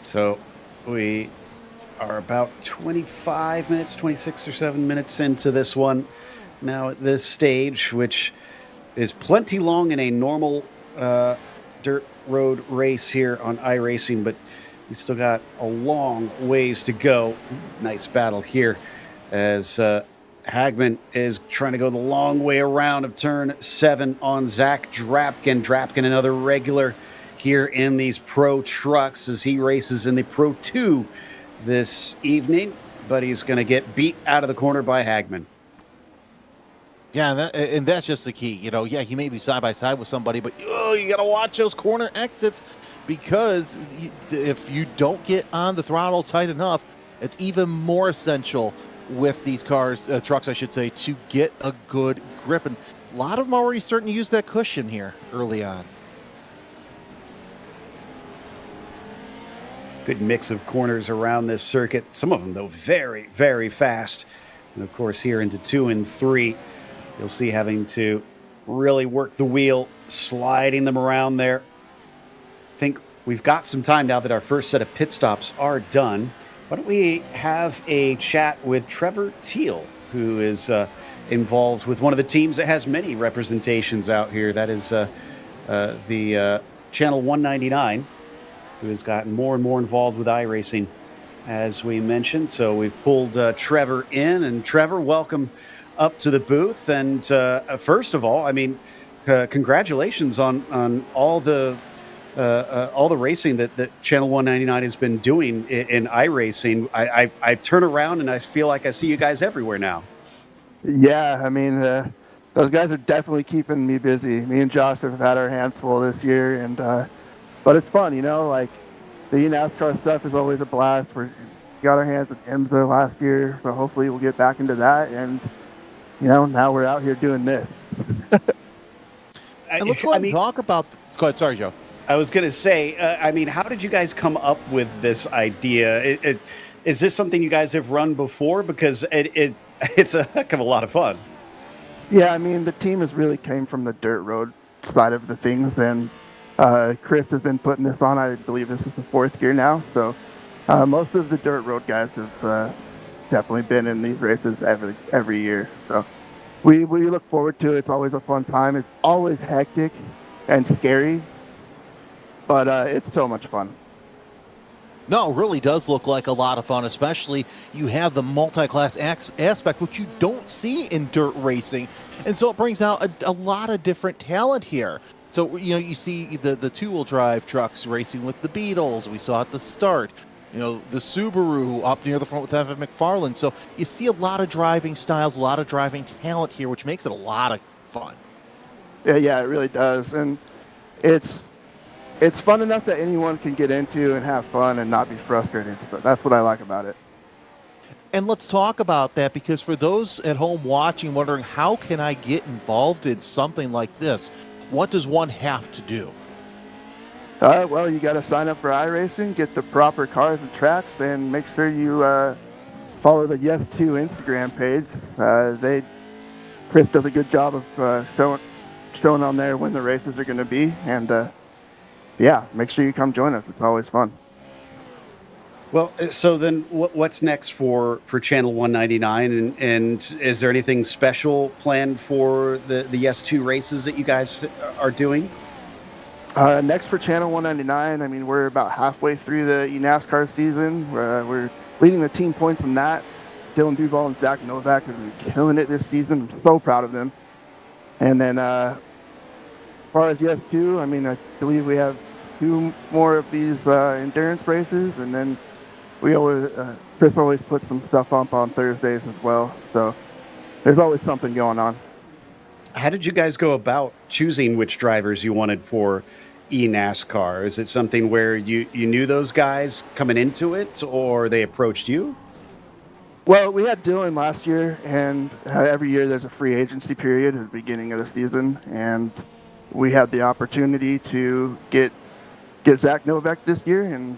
So we are about 25 minutes, 26 or 7 minutes into this one now at this stage, which is plenty long in a normal dirt road race here on iRacing, but we still got a long ways to go. Nice battle here as Hagman is trying to go the long way around of turn 7 on Zach Drapkin. Drapkin, another regular here in these pro trucks as he races in the Pro 2 this evening, but he's going to get beat out of the corner by Hagman. Yeah, and that's just the key. You know, yeah, he may be side by side with somebody, but you got to watch those corner exits, because if you don't get on the throttle tight enough, it's even more essential with these trucks, I should say, to get a good grip. And a lot of them already starting to use that cushion here early on. Good mix of corners around this circuit. Some of them, though, very, very fast. And, of course, here into 2 and 3, you'll see having to really work the wheel, sliding them around there. I think we've got some time now that our first set of pit stops are done. Why don't we have a chat with Trevor Teal, who is involved with one of the teams that has many representations out here. That is the Channel 199, who has gotten more and more involved with iRacing, as we mentioned. So we've pulled Trevor in. And Trevor, welcome up to the booth. And first of all, I mean, congratulations on all the racing that Channel 199 has been doing in iRacing. I turn around and I feel like I see you guys everywhere now. Yeah, I mean, those guys are definitely keeping me busy. Me and Josh have had our hands full this year, and but it's fun, you know. Like the NASCAR stuff is always a blast. We got our hands with IMSA last year, so hopefully we'll get back into that. And you know, now we're out here doing this. And let's go ahead and talk about. Go ahead, sorry, Joe. I was going to say, I mean, how did you guys come up with this idea? Is this something you guys have run before? Because it's a heck of a lot of fun. Yeah, I mean, the team has really came from the dirt road side of the things, and Chris has been putting this on. I believe this is the 4th year now. So most of the dirt road guys have definitely been in these races every year. So we look forward to it. It's always a fun time. It's always hectic and scary, but it's so much fun. No, it really does look like a lot of fun, especially you have the multi-class aspect, which you don't see in dirt racing. And so it brings out a lot of different talent here. So, you know, you see the two-wheel drive trucks racing with the Beetles. We saw at the start, you know, the Subaru up near the front with Evan McFarland. So you see a lot of driving styles, a lot of driving talent here, which makes it a lot of fun. Yeah, it really does. And it's fun enough that anyone can get into and have fun and not be frustrated. So that's what I like about it. And let's talk about that, because for those at home watching, wondering how can I get involved in something like this, what does one have to do? Well, you got to sign up for iRacing, get the proper cars and tracks, and make sure you follow the Yes2 Instagram page. Chris does a good job of showing on there when the races are going to be, and yeah, make sure you come join us. It's always fun. Well, so then what's next for Channel 199? And is there anything special planned for the Yes2 races that you guys are doing? Next for Channel 199, I mean, we're about halfway through the NASCAR season. We're leading the team points in that. Dylan Duval and Zach Novak have been killing it this season. I'm so proud of them. And then as far as Yes2, I mean, I believe we have 2 more of these endurance races, and then we always Chris always puts some stuff up on Thursdays as well. So there's always something going on. How did you guys go about choosing which drivers you wanted for eNASCAR? Is it something where you knew those guys coming into it, or they approached you? Well, we had Dylan last year, and every year there's a free agency period at the beginning of the season, and we had the opportunity to get Zach Novak this year, and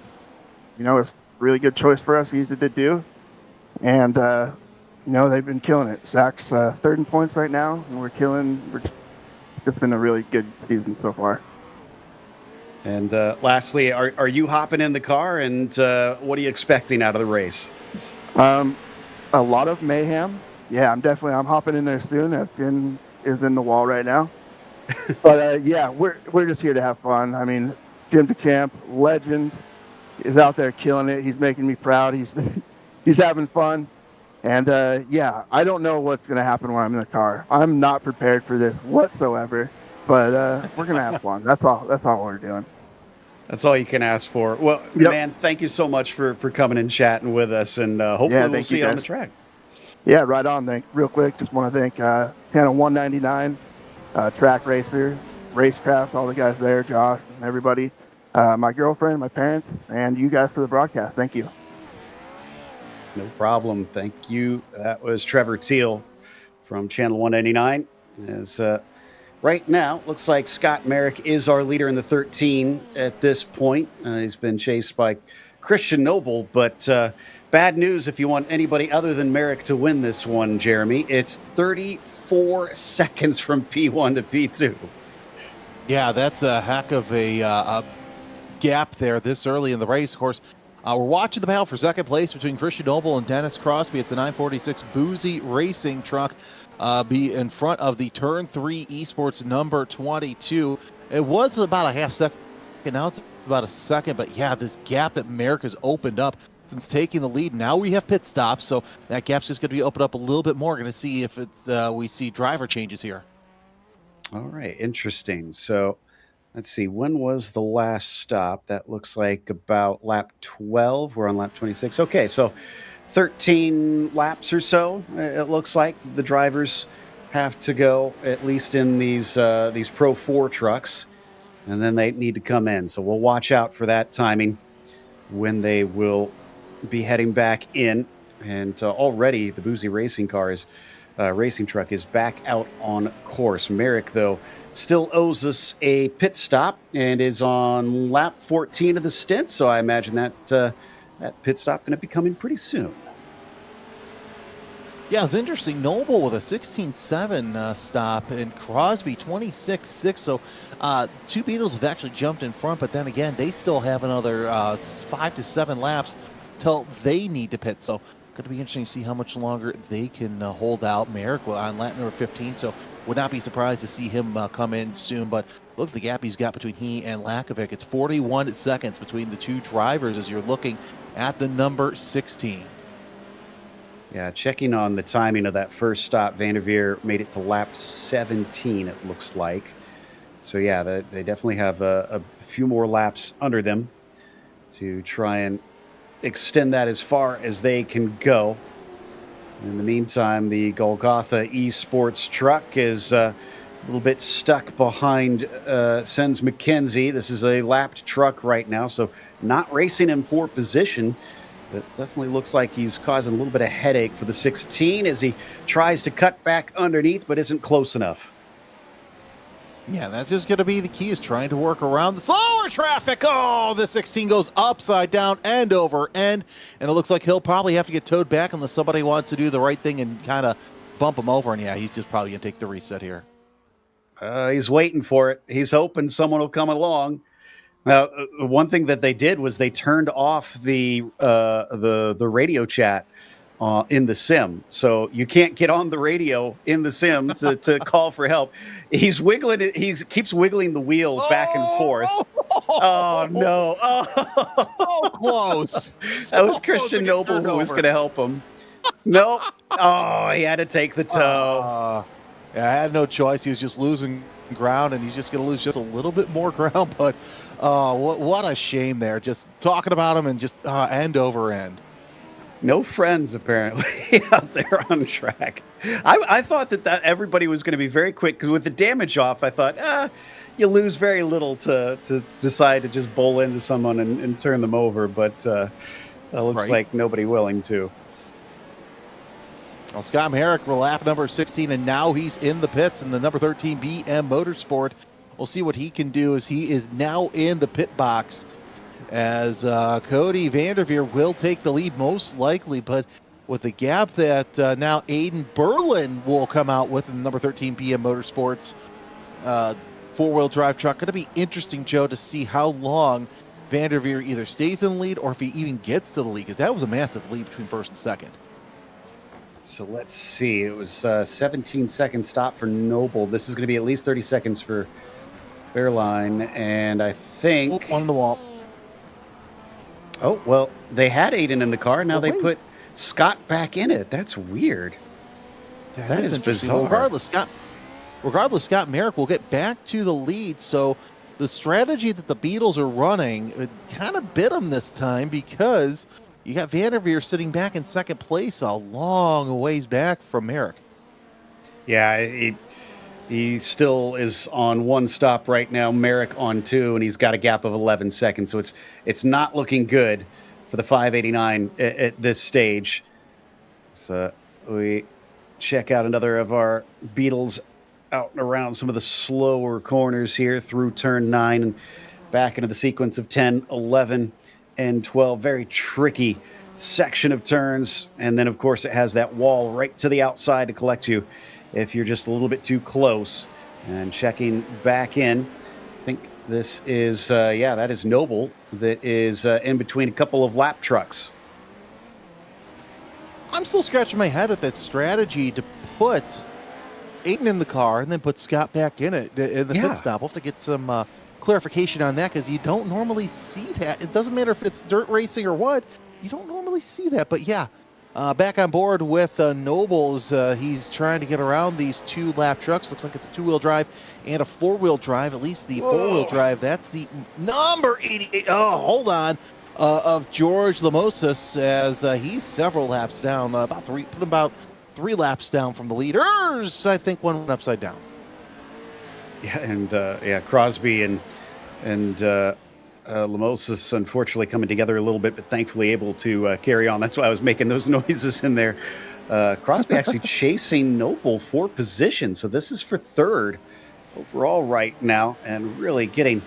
it's a really good choice for us, easy to do, and they've been killing it. Zach's third in points right now, and it's been a really good season so far. And lastly, are you hopping in the car, and what are you expecting out of the race? A lot of mayhem. Yeah, I'm hopping in there soon. That fin is in the wall right now. But yeah, we're just here to have fun. I mean, Jim DeChamp, legend, is out there killing it. He's making me proud. He's having fun. And yeah, I don't know what's going to happen when I'm in the car. I'm not prepared for this whatsoever. But we're going to have fun. That's all we're doing. That's all you can ask for. Well, Yep. man, thank you so much for coming and chatting with us, and hopefully we'll see you on the track. Yeah, right on. Real quick, just want to thank Channel 199, Track Racer, Racecraft, all the guys there, Josh, and everybody, my girlfriend, my parents, and you guys for the broadcast. Thank you. No problem. Thank you. That was Trevor Teal from Channel 199. As right now, looks like Scott Merrick is our leader in the 13 at this point. He's been chased by Christian Noble, but bad news if you want anybody other than Merrick to win this one, Jeremy. It's 34 seconds from P1 to P2. Yeah, that's a heck of a gap there this early in the race. Of course, we're watching the battle for second place between Christian Noble and Dennis Crosby. It's a 946 Boozy Racing truck. Be in front of the Turn 3 Esports number 22. It was about a half second. Now it's about a second. But yeah, this gap that Merrick has opened up since taking the lead. Now we have pit stops, so that gap's just going to be opened up a little bit more. Going to see if it's we see driver changes here. All right, interesting. So let's see. When was the last stop? That looks like about lap 12. We're on lap 26. Okay, so 13 laps or so, it looks like the drivers have to go, at least in these Pro 4 trucks, and then they need to come in. So we'll watch out for that timing when they will be heading back in. And already the Boozy Racing racing truck is back out on course. Merrick, though, still owes us a pit stop and is on lap 14 of the stint. So I imagine that pit stop going to be coming pretty soon. Yeah, it's interesting. Noble with a 16.7 stop and Crosby 26.6. So 2 Beetles have actually jumped in front, but then again, they still have another 5 to 7 laps till they need to pit. So going to be interesting to see how much longer they can hold out. Merrick on lap number 15, so would not be surprised to see him come in soon. But look, the gap he's got between he and Lakovic. It's 41 seconds between the two drivers as you're looking at the number 16. Yeah, checking on the timing of that first stop, Vanderveer made it to lap 17, it looks like. So yeah, they definitely have a few more laps under them to try and extend that as far as they can go. In the meantime, the Golgotha Esports truck is a little bit stuck behind Sens McKenzie. This is a lapped truck right now, so not racing him for position. But definitely looks like he's causing a little bit of headache for the 16 as he tries to cut back underneath, but isn't close enough. Yeah, that's just going to be the key, is trying to work around the slower traffic. Oh, the 16 goes upside down, end over end, and it looks like he'll probably have to get towed back unless somebody wants to do the right thing and kind of bump him over. And yeah, he's just probably going to take the reset here. He's waiting for it. He's hoping someone will come along. Now, one thing that they did was they turned off the radio chat in the sim, so you can't get on the radio in the sim to call for help. He's wiggling it. He keeps wiggling the wheel back and forth. Oh no! Oh. So close. That was Christian Noble who was going to help him. Nope. Oh, he had to take the tow. I had no choice. He was just losing ground, and he's just going to lose just a little bit more ground. But what a shame there. Just talking about him and just end over end. No friends, apparently, out there on track. I thought that everybody was going to be very quick, because with the damage off, I thought, you lose very little to decide to just bowl into someone and turn them over. But looks like nobody willing to. Well, Scott Merrick will lap number 16, and now he's in the pits in the number 13 BM Motorsport. We'll see what he can do, as he is now in the pit box, as Cody Vanderveer will take the lead most likely, but with the gap that now Aiden Berlin will come out with in the number 13 BM Motorsports four-wheel drive truck. Going to be interesting, Joe, to see how long Vanderveer either stays in the lead or if he even gets to the lead, because that was a massive lead between first and second. So let's see. It was 17-second stop for Noble. This is going to be at least 30 seconds for Bearline, and I think on the wall. Oh, well, they had Aiden in the car. Now they put Scott back in it. That's weird. That is bizarre. Regardless, Scott Merrick will get back to the lead. So the strategy that the Beatles are running, it kind of bit them this time, because you got Vanderveer sitting back in second place a long ways back from Merrick. Yeah, he still is on one stop right now, Merrick on two, and he's got a gap of 11 seconds. So it's not looking good for the 589 at this stage. So we check out another of our Beetles out and around some of the slower corners here through turn 9 and back into the sequence of 10, 11, and 12. Very tricky section of turns. And then, of course, it has that wall right to the outside to collect you if you're just a little bit too close. And checking back in, I think this is, that is Noble, that is in between a couple of lap trucks. I'm still scratching my head at that strategy to put Aiden in the car and then put Scott back in it in the pit stop. We'll have to get some clarification on that, because you don't normally see that. It doesn't matter if it's dirt racing or what. You don't normally see that. But yeah, back on board with Nobles. He's trying to get around these two lap trucks. Looks like it's a two-wheel drive and a four-wheel drive. At least the four-wheel drive. That's the number 88. Oh, hold on. Of George Lamosas, as he's several laps down. About three laps down from the leaders. I think one went upside down. Yeah, and Crosby and Lamosas unfortunately coming together a little bit, but thankfully able to carry on. That's why I was making those noises in there. Crosby actually chasing Noble for position, so this is for third overall right now, and really getting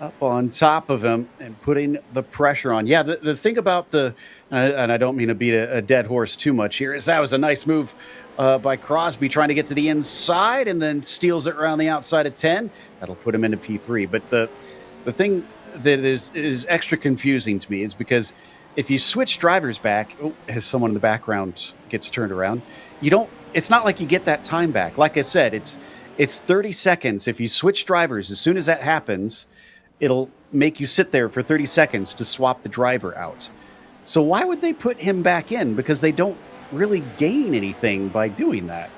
up on top of him and putting the pressure on. Yeah, the thing about and I don't mean to beat a dead horse too much here, is that was a nice move by Crosby, trying to get to the inside and then steals it around the outside of 10. That'll put him into P3. But the thing that is extra confusing to me is because if you switch drivers back, as someone in the background gets turned around, it's not like you get that time back. Like I said, it's 30 seconds. If you switch drivers, as soon as that happens, it'll make you sit there for 30 seconds to swap the driver out. So why would they put him back in? Because they don't really gain anything by doing that.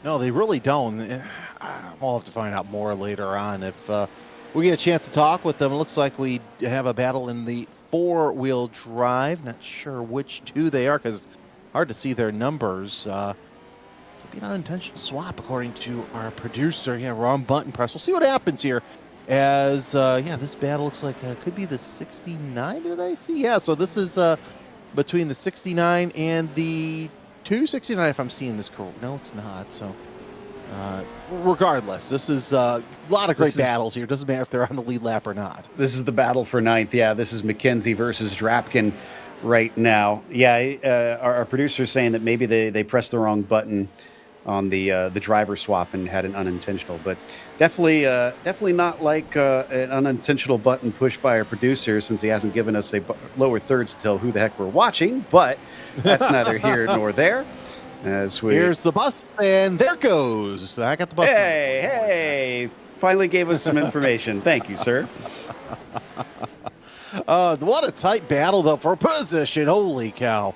No, they really don't. We'll have to find out more later on. If we get a chance to talk with them, it looks like we have a battle in the four-wheel drive. Not sure which two they are, because it's hard to see their numbers. Could be an unintentional swap, according to our producer. Yeah, wrong button press. We'll see what happens here. As this battle looks like could be the 69. Did I see? Yeah, so this is between the 69 and the 269, if I'm seeing this correct. No, it's not. So regardless, this is a lot of great battles here. Doesn't matter if they're on the lead lap or not. This is the battle for ninth. Yeah, this is McKenzie versus Drapkin right now. Yeah, our producer's saying that maybe they pressed the wrong button on the driver swap and had an unintentional, but definitely not like an unintentional button pushed by our producer, since he hasn't given us a lower thirds to tell who the heck we're watching. But that's neither here nor there. Here's the bus, and there goes. I got the bus. Hey! Finally gave us some information. Thank you, sir. What a tight battle, though, for position. Holy cow.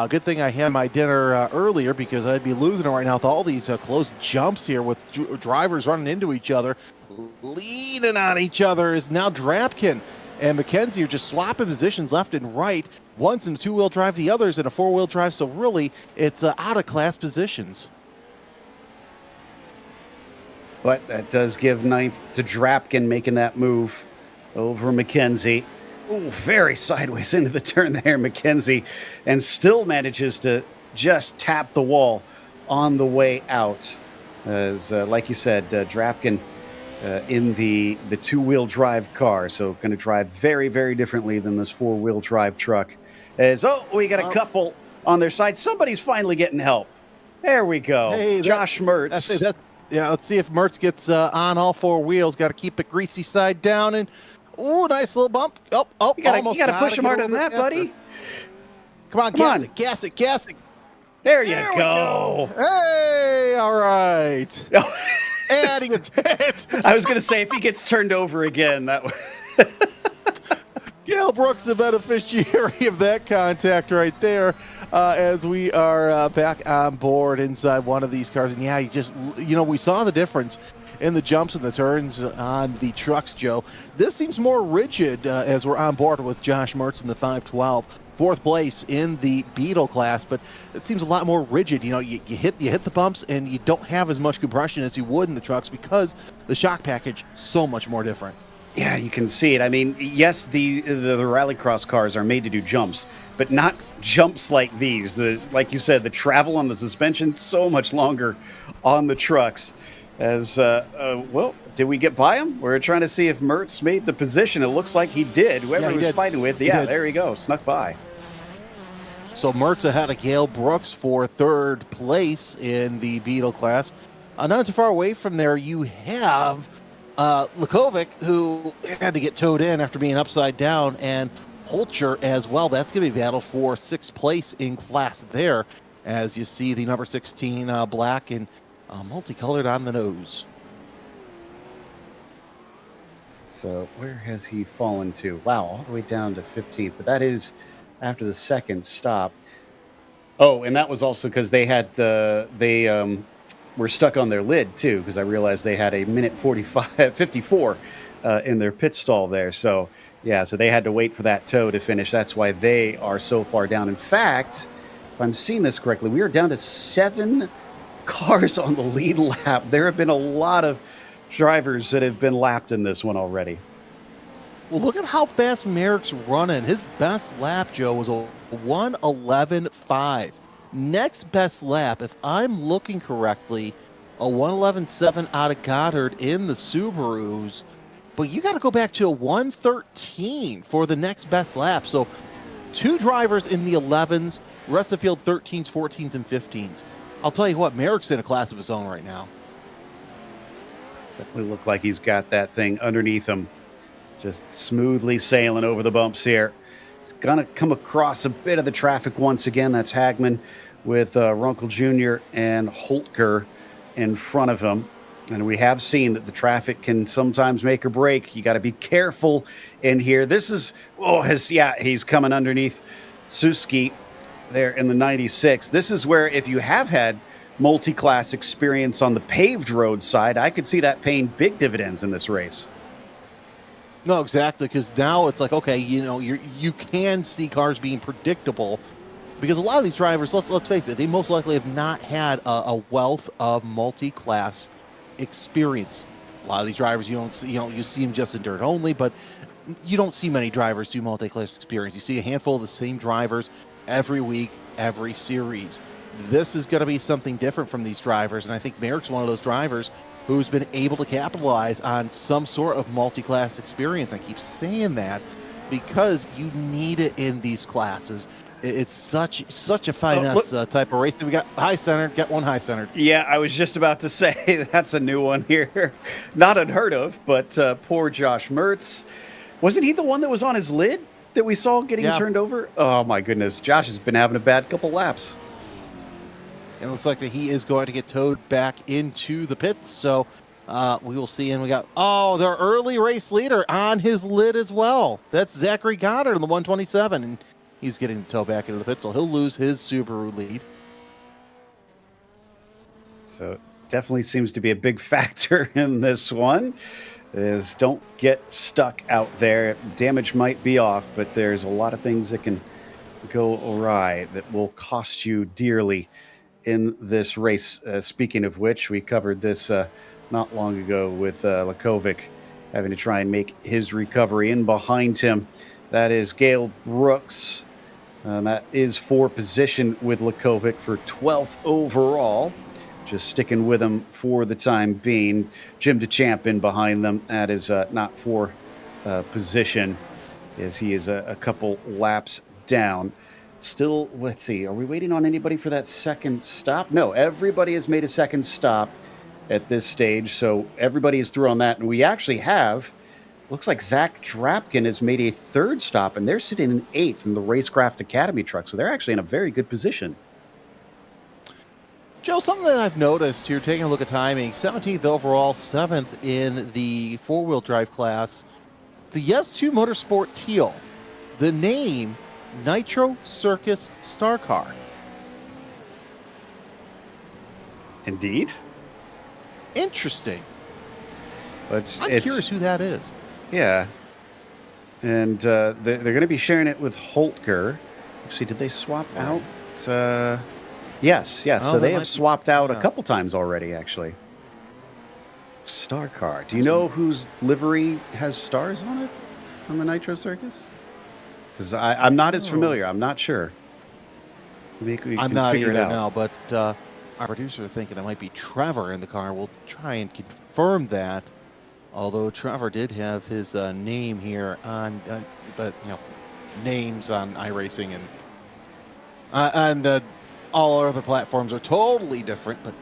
Good thing I had my dinner earlier because I'd be losing it right now with all these close jumps here with drivers running into each other, leaning on each other. Is now Drapkin and McKenzie are just swapping positions left and right. One's in a two-wheel drive, the other's in a four-wheel drive. So really, it's out-of-class positions. But that does give ninth to Drapkin making that move over McKenzie. Oh, very sideways into the turn there, McKenzie, and still manages to just tap the wall on the way out. As, like you said, Drapkin in the two-wheel drive car, so going to drive very, very differently than this four-wheel drive truck. As, we got a couple on their side. Somebody's finally getting help. There we go. Hey, Josh Mertz. Yeah, let's see if Mertz gets on all four wheels. Got to keep it greasy side down. And, ooh, nice little bump. Oh, you got to push him harder than that, buddy. Come on, gas it. There you go. Hey, all right. And he gets hit. I was going to say, if he gets turned over again, that Gail Brooks, the beneficiary of that contact right there, as we are back on board inside one of these cars. And yeah, we saw the difference in the jumps and the turns on the trucks, Joe. This seems more rigid as we're on board with Josh Mertz in the 512. Fourth place in the Beetle class, but it seems a lot more rigid. You hit the bumps and you don't have as much compression as you would in the trucks because the shock package so much more different. Yeah, you can see it. I mean, yes, the rallycross cars are made to do jumps, but not jumps like these. Like you said, the travel on the suspension so much longer on the trucks. As did we get by him? We're trying to see if Mertz made the position. It looks like he did. Whoever he was fighting with, there he go, snuck by. So Mertz ahead of Gail Brooks for third place in the Beetle class. Not too far away from there, you have Lukovic, who had to get towed in after being upside down, and Holcher as well. That's going to be battle for sixth place in class there, as you see the number 16 black and multicolored on the nose. So where has he fallen to? Wow, all the way down to 15th, but that is after the second stop. Oh, and that was also because they had were stuck on their lid too, because I realized they had a minute 54 in their pit stall there. So yeah, so they had to wait for that tow to finish. That's why they are so far down. In fact, if I'm seeing this correctly, we are down to 7 cars on the lead lap. There have been a lot of drivers that have been lapped in this one already. Well, look at how fast Merrick's running. His best lap, Joe, was a 1:11.5. Next best lap, if I'm looking correctly, a 1:11.7 out of Goddard in the Subarus. But you got to go back to a 1:13 for the next best lap. So 2 drivers in the 11s, rest of the field 13s, 14s, and 15s. I'll tell you what, Merrick's in a class of his own right now. Definitely look like he's got that thing underneath him. Just smoothly sailing over the bumps here. He's going to come across a bit of the traffic once again. That's Hagman with Runkle Jr. and Holtker in front of him. And we have seen that the traffic can sometimes make or break. You got to be careful in here. This is, he's coming underneath Suski there in the 96. This is where if you have had multi-class experience on the paved road side, I could see that paying big dividends in this race. No, exactly, because now it's like, okay, you can see cars being predictable, because a lot of these drivers, let's face it, they most likely have not had a wealth of multi-class experience. A lot of these drivers, you see them just in dirt only, but you don't see many drivers do multi-class experience. You see a handful of the same drivers every week, every series. This is going to be something different from these drivers, and I think Merrick's one of those drivers who's been able to capitalize on some sort of multi-class experience. I keep saying that because you need it in these classes. It's such a finesse type of race. We got high-centered, got one high-centered. Yeah, I was just about to say that's a new one here. Not unheard of, but poor Josh Mertz. Wasn't he the one that was on his lid that we saw getting turned over? Oh, my goodness. Josh has been having a bad couple laps. And it looks like that he is going to get towed back into the pits. So we will see. And we got, their early race leader on his lid as well. That's Zachary Goddard in the 127. And He's getting the toe back into the pit, so he'll lose his Subaru lead. So definitely seems to be a big factor in this one. Is don't get stuck out there. Damage might be off, but there's a lot of things that can go awry that will cost you dearly in this race. Speaking of which, we covered this not long ago with Lakovic having to try and make his recovery. In behind him, that is Gale Brooks. That is for position with Lakovic for 12th overall. Just sticking with him for the time being. Jim DeChamp in behind them. That is not for position, as he is a couple laps down. Still, let's see, are we waiting on anybody for that second stop? No, everybody has made a second stop at this stage, so everybody is through on that. And we actually have, looks like Zach Drapkin has made a third stop, and they're sitting in 8th in the Racecraft Academy truck, so they're actually in a very good position. Joe, something that I've noticed here, taking a look at timing, 17th overall, 7th in the four-wheel drive class. The Yes2 Motorsport Teal. The name, Nitro Circus Star Car. Indeed. Interesting. I'm curious who that is. Yeah. And they're going to be sharing it with Holtger. Actually, did they swap out? Yes. Oh, so they have swapped out a couple times already, actually. Star car. Do you know whose livery has stars on it on the Nitro Circus? Because I'm not as familiar. I'm not sure. I'm not either now, but our producer is thinking it might be Trevor in the car. We'll try and confirm that. Although Trevor did have his name here on, but names on iRacing and all our other platforms are totally different. But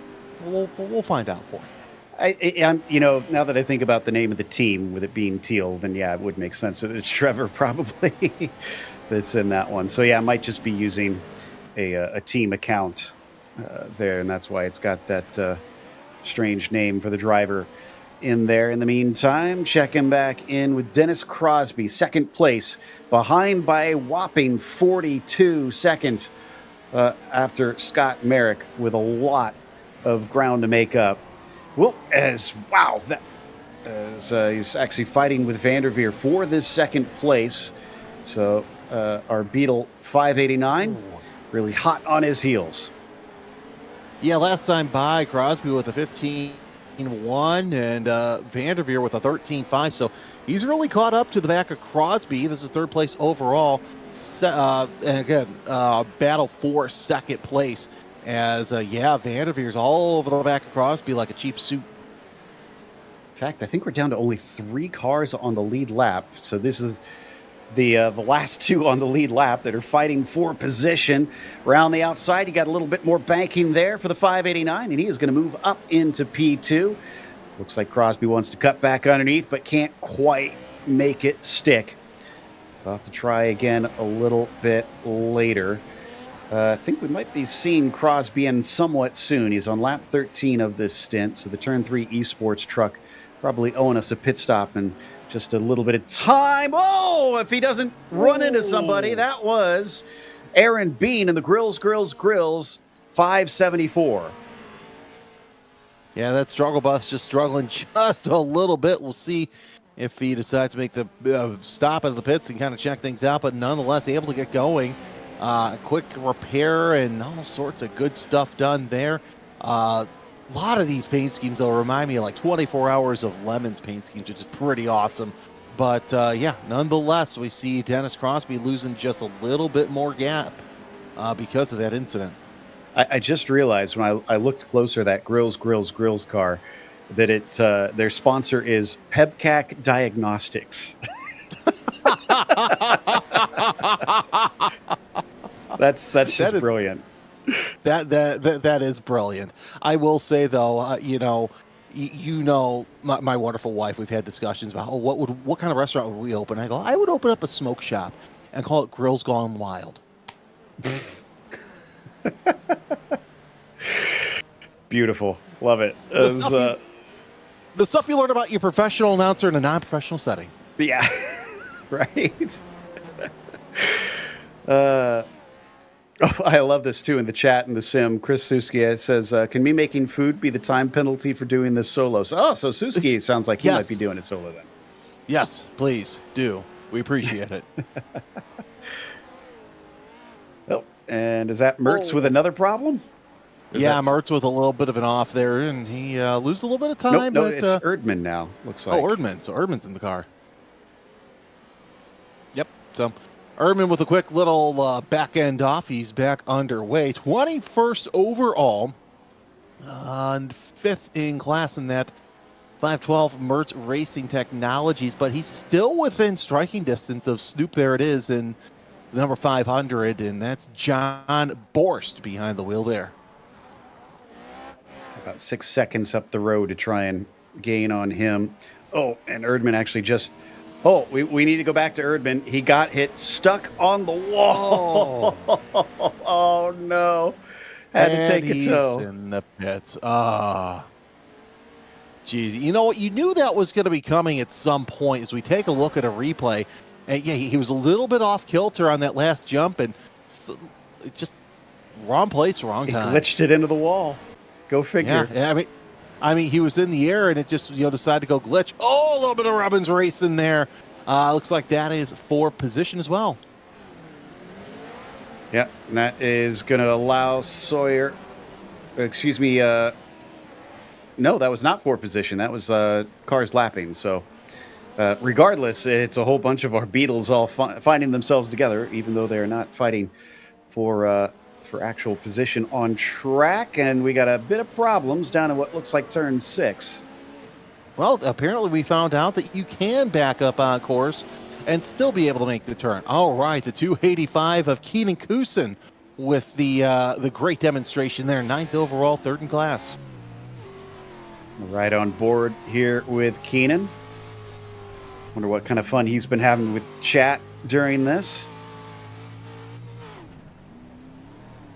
we'll find out for you. I'm, now that I think about the name of the team, with it being Teal, then yeah, it would make sense. It's Trevor probably that's in that one. So yeah, I might just be using a team account there, and that's why it's got that strange name for the driver in there. In the meantime, checking back in with Dennis Crosby, second place, behind by a whopping 42 seconds after Scott Merrick, with a lot of ground to make up. Well, he's actually fighting with Vanderveer for this second place. So our Beetle 589 really hot on his heels. Yeah, last time by, Crosby with a 15-1 and Vanderveer with a 13-5. So he's really caught up to the back of Crosby. This is third place overall. And again, battle for second place. As, Vanderveer's all over the back of Crosby like a cheap suit. In fact, I think we're down to only 3 cars on the lead lap. So this is the last 2 on the lead lap that are fighting for position. Around the outside, you got a little bit more banking there for the 589, and he is going to move up into P2. Looks like Crosby wants to cut back underneath, but can't quite make it stick. So I'll have to try again a little bit later. I think we might be seeing Crosby in somewhat soon. He's on lap 13 of this stint, so the Turn 3 Esports truck probably owing us a pit stop in just a little bit of time. Oh, if he doesn't run into somebody, that was Aaron Bean in the Grills 574. Yeah, that struggle bus just struggling just a little bit. We'll see if he decides to make the stop at the pits and kind of check things out, but nonetheless able to get going. Quick repair and all sorts of good stuff done there. A lot of these paint schemes will remind me of like 24 Hours of Lemons paint schemes, which is pretty awesome. But nonetheless, we see Dennis Crosby losing just a little bit more gap because of that incident. I just realized when I looked closer at that Grills car that their sponsor is Pebcac Diagnostics. That's just brilliant. That is brilliant. I will say though, my wonderful wife, we've had discussions about what kind of restaurant would we open. I go, I would open up a smoke shop and call it Grills Gone Wild. Beautiful. Love it. The stuff you learn about your professional announcer in a non-professional setting. Yeah. Right. Oh, I love this too in the chat in the sim. Chris Suski says, "Can me making food be the time penalty for doing this solo?" So Suski sounds like he might Yes. be doing it solo then. Yes, please do. We appreciate it. Oh, and is that Mertz with another problem? Yeah, Mertz with a little bit of an off there, and he loses a little bit of time. No, but it's Erdman now. Looks like. Oh, Erdman. So Erdman's in the car. Yep. So Erdman with a quick little back end off. He's back underway. 21st overall, and 5th in class in that 512 Mertz Racing Technologies, but he's still within striking distance of Snoop. There it is in the number 500, and that's John Borst behind the wheel there. About 6 seconds up the road to try and gain on him. Oh, and Erdman actually just... Oh, we need to go back to Erdman. He got hit, stuck on the wall. Oh no. Had to take a tow. In the pits. Geez, you know what? You knew that was going to be coming at some point as we take a look at a replay. And yeah, he was a little bit off kilter on that last jump, and it's just wrong place, wrong time. He glitched it into the wall. Go figure. Yeah, I mean, he was in the air and it just decided to go glitch. Oh, a little bit of Robbins racing there. Looks like that is for position as well. Yeah, and that is going to allow Sawyer. Excuse me. No, that was not for position. That was cars lapping. So, regardless, it's a whole bunch of our Beetles all finding themselves together, even though they are not fighting for actual position on track, and we got a bit of problems down in what looks like turn 6. Well, apparently we found out that you can back up on course and still be able to make the turn. All right, the 285 of Keenan Kusin with the great demonstration there, 9th overall, 3rd in class. Right on board here with Keenan. Wonder what kind of fun he's been having with chat during this.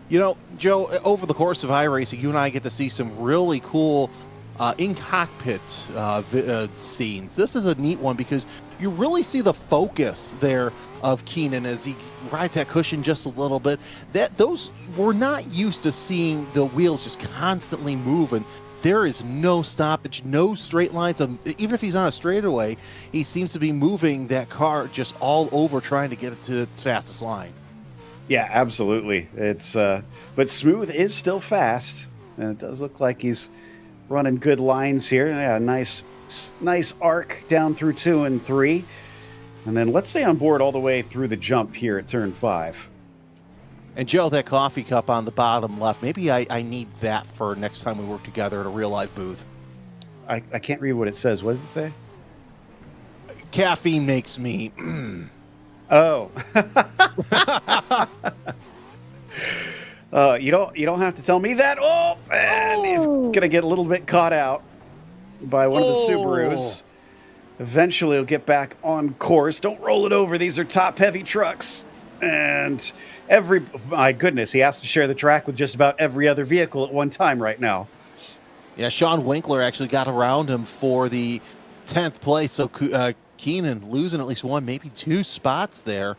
You know, Joe, over the course of iRacing, you and I get to see some really cool in-cockpit scenes. This is a neat one because you really see the focus there of Keenan as he rides that cushion just a little bit. Those we're not used to seeing the wheels just constantly moving. There is no stoppage, no straight lines. Even if he's on a straightaway, he seems to be moving that car just all over trying to get it to its fastest line. Yeah, absolutely. It's but Smooth is still fast, and it does look like he's running good lines here. Yeah, nice arc down through 2 and 3, and then let's stay on board all the way through the jump here at turn 5. And Joe, that coffee cup on the bottom left, maybe I need that for next time we work together at a real life booth. I can't read what it says. What does it say? Caffeine makes me. Oh. You don't have to tell me that. Oh, and he's gonna get a little bit caught out by one of the Subarus. Eventually, he'll get back on course. Don't roll it over. These are top-heavy trucks, and my goodness, he has to share the track with just about every other vehicle at one time right now. Yeah, Sean Winkler actually got around him for the 10th place. So Keenan losing at least 1, maybe 2 spots there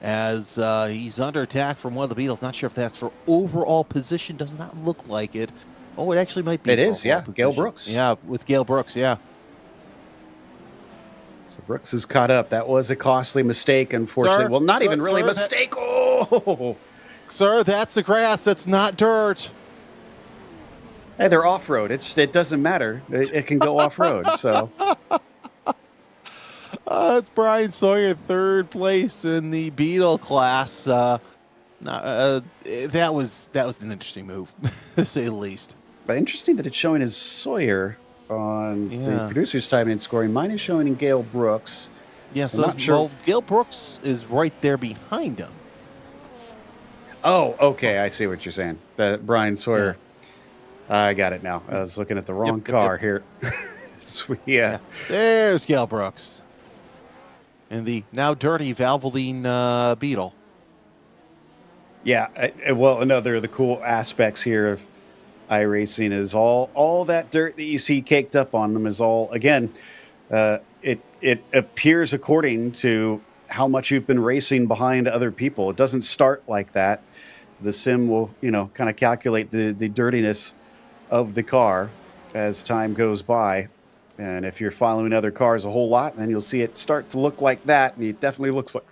as he's under attack from one of the Beetles. Not sure if that's for overall position. Does not look like it. Oh, it actually might be. It is, yeah. Position. Gail Brooks. Yeah, with Gail Brooks, yeah. So Brooks is caught up. That was a costly mistake, unfortunately. Well, not even really a mistake. Sir, that's the grass. That's not dirt. Hey, they're off-road. It doesn't matter. It can go off-road, so... It's Brian Sawyer, 3rd place in the Beetle class. That was an interesting move, to say the least. But interesting that it's showing as Sawyer on the producer's timing and scoring. Mine is showing in Gail Brooks. Yeah, so well, Gail Brooks is right there behind him. Oh, okay. I see what you're saying. That Brian Sawyer. Yeah. I got it now. I was looking at the wrong car here. Sweet. Yeah. There's Gail Brooks. And the now dirty Valvoline Beetle. Yeah. Well, another of the cool aspects here of iRacing is all that dirt that you see caked up on them is all, again, it appears according to how much you've been racing behind other people. It doesn't start like that. The sim will, kind of calculate the dirtiness of the car as time goes by. And if you're following other cars a whole lot, then you'll see it start to look like that. And it definitely looks like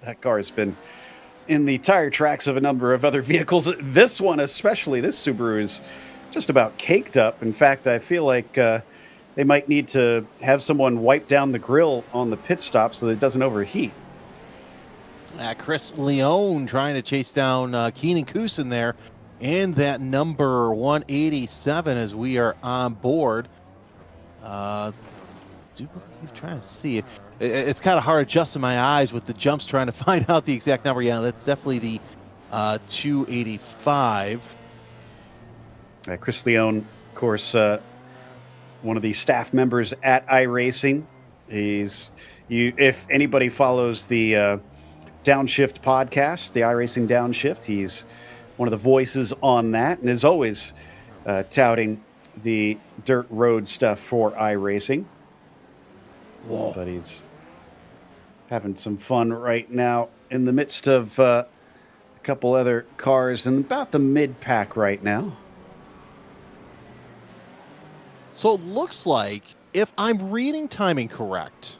that car has been in the tire tracks of a number of other vehicles. This one, especially, this Subaru is just about caked up. In fact, I feel like they might need to have someone wipe down the grill on the pit stop so that it doesn't overheat. Chris Leone trying to chase down Keenan Kusin there in that number 187 as we are on board. Do believe trying to see it. It's kind of hard adjusting my eyes with the jumps trying to find out the exact number. Yeah, that's definitely the 285. Chris Leone, of course, one of the staff members at iRacing. If anybody follows the Downshift podcast, the iRacing Downshift, he's one of the voices on that, and is always touting the dirt road stuff for iRacing. Whoa. But he's having some fun right now in the midst of a couple other cars in about the mid-pack right now. So it looks like, if I'm reading timing correct,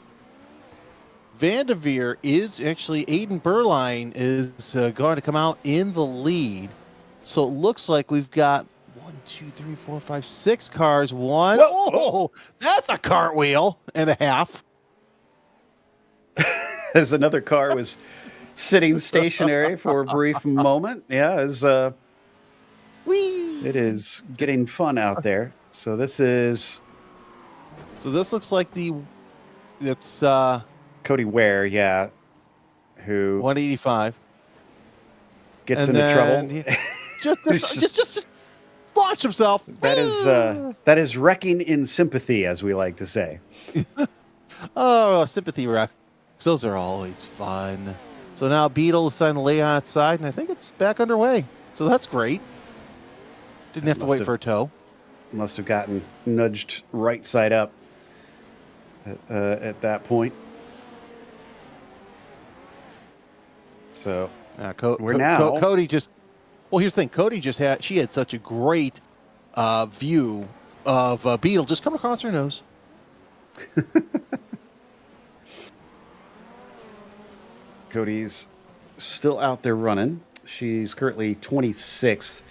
Vanderveer is actually, Aiden Berline is going to come out in the lead. So it looks like we've got 1, 2, 3, 4, 5, 6 cars. One. Whoa. Oh, that's a cartwheel and a half. As another car was sitting stationary for a brief moment. Yeah, as Whee! it is getting fun out there. So this looks like it's Cody Ware, yeah, who 185 gets and into trouble. just launch himself. That is wrecking in sympathy, as we like to say. Oh, sympathy wreck. Those are always fun. So now Beetle is starting to lay on its side, and I think it's back underway. So that's great. Didn't have to wait for a tow. Must have gotten nudged right side up at that point. So we're now. Cody just. Well, here's the thing. Cody just had. She had such a great view of Beetle just come across her nose. Cody's still out there running. She's currently 26th,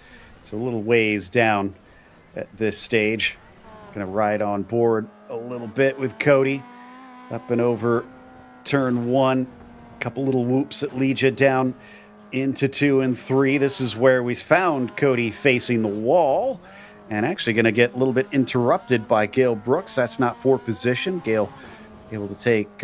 so a little ways down at this stage. Gonna ride on board a little bit with Cody up and over turn 1. A couple little whoops that lead you down into 2 and 3. This is where we found Cody facing the wall and actually going to get a little bit interrupted by Gail Brooks. That's not for position. Gail able to take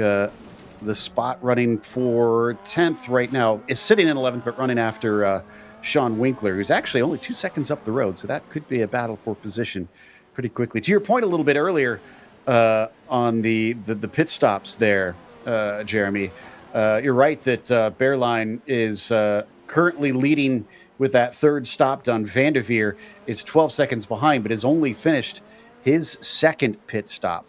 the spot, running for 10th right now. Is sitting in 11th, but running after Sean Winkler, who's actually only 2 seconds up the road. So that could be a battle for position pretty quickly. To your point a little bit earlier on the pit stops there, Jeremy, you're right that Bearline is currently leading with that third stop done. Vanderveer is 12 seconds behind, but has only finished his second pit stop.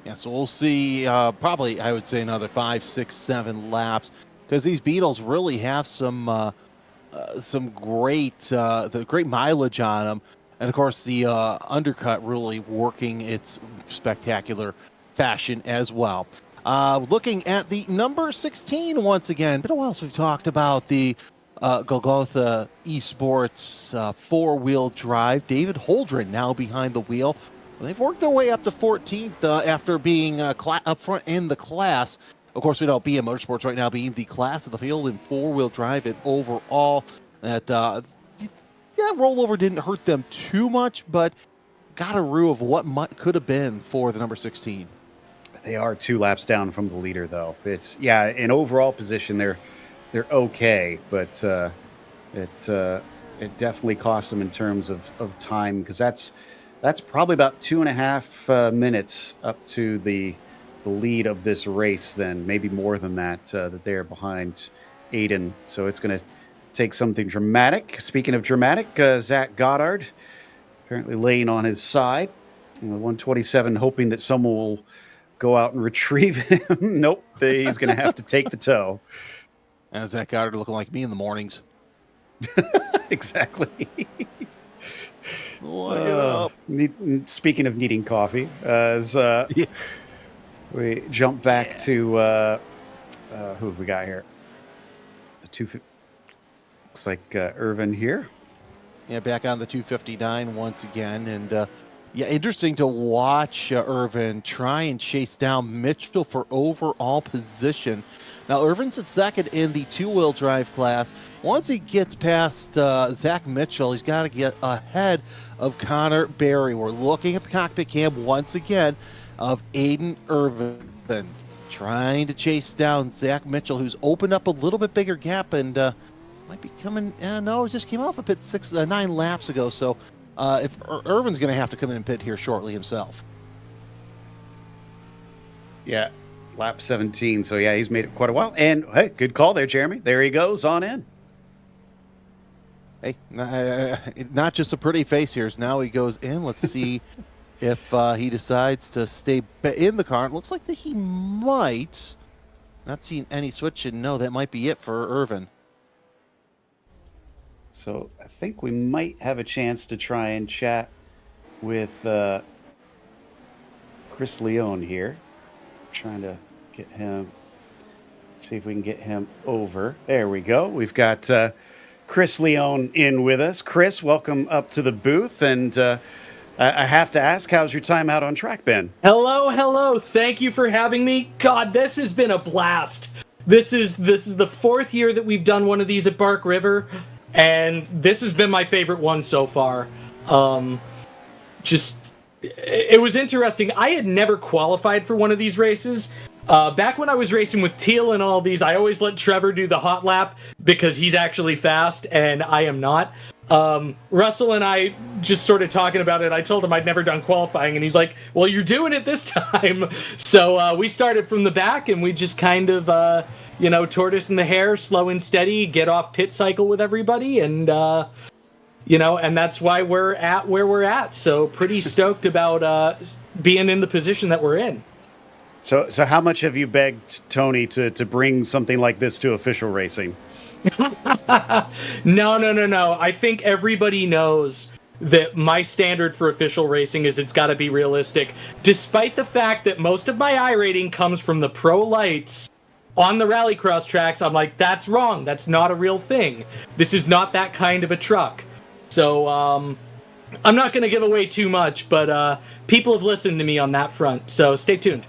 Yeah, so we'll see probably, I would say, another 5, 6, 7 laps, because these Beetles really have some great mileage on them. And, of course, the undercut really working its spectacular fashion as well. Looking at the number 16 once again. Been a while since we've talked about the Golgotha Esports four-wheel drive. David Holdren now behind the wheel. They've worked their way up to 14th after being up front in the class. Of course, we know BM Motorsports right now being the class of the field in four-wheel drive and overall. That rollover didn't hurt them too much, but got a rue of what could have been for the number 16. They are 2 laps down from the leader, though. It's in overall position they're okay, but it definitely costs them in terms of time, because that's probably about 2.5 minutes up to the lead of this race. Then maybe more than that that they're behind Aiden. So it's going to take something dramatic. Speaking of dramatic, Zach Goddard apparently laying on his side. 127, hoping that someone will go out and retrieve him. Nope, he's going to have to take the tow. And Zach Goddard looking like me in the mornings. Exactly. Look it up. Speaking of needing coffee, as we jump back to who have we got here? The 250. Looks like Irvin here. Yeah, back on the 259 once again. And yeah, interesting to watch Irvin try and chase down Mitchell for overall position. Now, Irvin's at second in the two-wheel drive class. Once he gets past Zach Mitchell, he's got to get ahead of Connor Berry. We're looking at the cockpit cam once again of Aiden Irvin trying to chase down Zach Mitchell, who's opened up a little bit bigger gap and might be coming. No, it just came off a pit 9 laps ago. So if Irvin's going to have to come in and pit here shortly himself. Yeah, lap 17. So yeah, he's made it quite a while. And hey, good call there, Jeremy. There he goes on in. Hey, not just a pretty face here. Now he goes in. Let's see if he decides to stay in the car. It looks like that he might. Not seeing any switch, and no, that might be it for Irvin. So I think we might have a chance to try and chat with Chris Leone here. I'm trying to get him, see if we can get him over. There we go. We've got Chris Leone in with us. Chris, welcome up to the booth. And I have to ask, how's your time out on track been? Hello. Thank you for having me. God, this has been a blast. This is the 4th year that we've done one of these at Bark River. And this has been my favorite one so far. It was interesting. I had never qualified for one of these races. Back when I was racing with Teal and all these, I always let Trevor do the hot lap because he's actually fast and I am not. Russell and I just sort of talking about it. I told him I'd never done qualifying and he's like, well, you're doing it this time. So we started from the back and we just kind of... tortoise in the hare, slow and steady, get off pit cycle with everybody, and and that's why we're at where we're at. So pretty stoked about being in the position that we're in. So how much have you begged Tony to bring something like this to official racing? No. I think everybody knows that my standard for official racing is it's got to be realistic, despite the fact that most of my iRating comes from the pro lights. On the rallycross tracks, I'm like, that's wrong. That's not a real thing. This is not that kind of a truck. So, I'm not going to give away too much, but people have listened to me on that front. So stay tuned.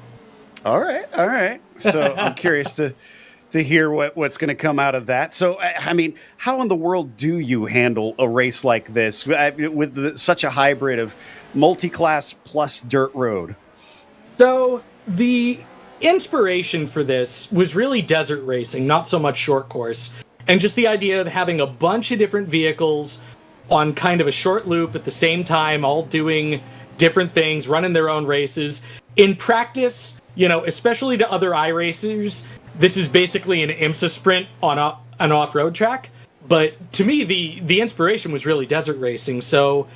All right. So I'm curious to hear what's going to come out of that. So, I mean, how in the world do you handle a race like this with such a hybrid of multi-class plus dirt road? So the inspiration for this was really desert racing, not so much short course. And just the idea of having a bunch of different vehicles on kind of a short loop at the same time, all doing different things, running their own races. In practice, especially to other iRacers, this is basically an IMSA sprint on an off-road track. But to me, the inspiration was really desert racing. So,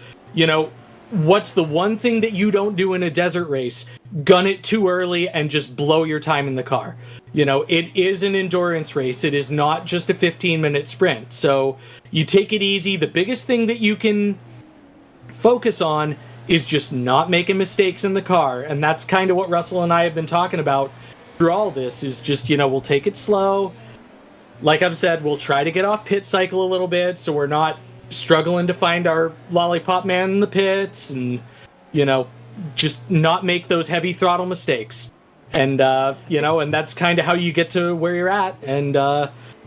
what's the one thing that you don't do in a desert race? Gun it too early and just blow your time in the car. It is an endurance race. It is not just a 15-minute sprint. So you take it easy. The biggest thing that you can focus on is just not making mistakes in the car. And that's kind of what Russell and I have been talking about through all this is just, we'll take it slow. Like I've said, we'll try to get off pit cycle a little bit so we're not struggling to find our lollipop man in the pits and, just not make those heavy throttle mistakes. And, and that's kind of how you get to where you're at. And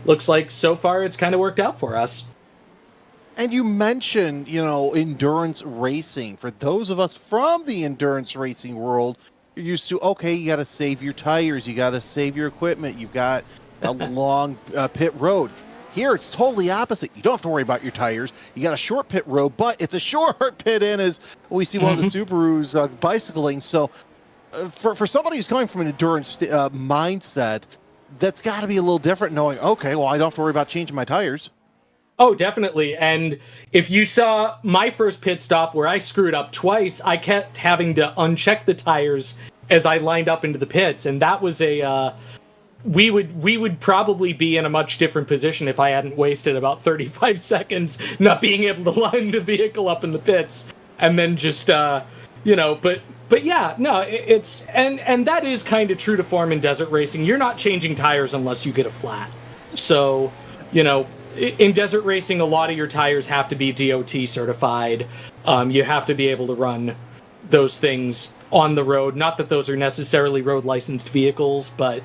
looks like so far it's kind of worked out for us. And you mentioned, endurance racing. For those of us from the endurance racing world, you're used to, okay, you got to save your tires, you got to save your equipment, you've got a long pit road. Here, it's totally opposite. You don't have to worry about your tires. You got a short pit road, but it's a short pit in as we see one of the Subarus bicycling. So for somebody who's coming from an endurance mindset, that's got to be a little different knowing, okay, well, I don't have to worry about changing my tires. Oh, definitely. And if you saw my first pit stop where I screwed up twice, I kept having to uncheck the tires as I lined up into the pits, and that was we would probably be in a much different position if I hadn't wasted about 35 seconds not being able to line the vehicle up in the pits, and then just but yeah, no, it's and that is kind of true to form in desert racing. You're not changing tires unless you get a flat. So, in desert racing, a lot of your tires have to be DOT certified. You have to be able to run those things on the road. Not that those are necessarily road licensed vehicles, but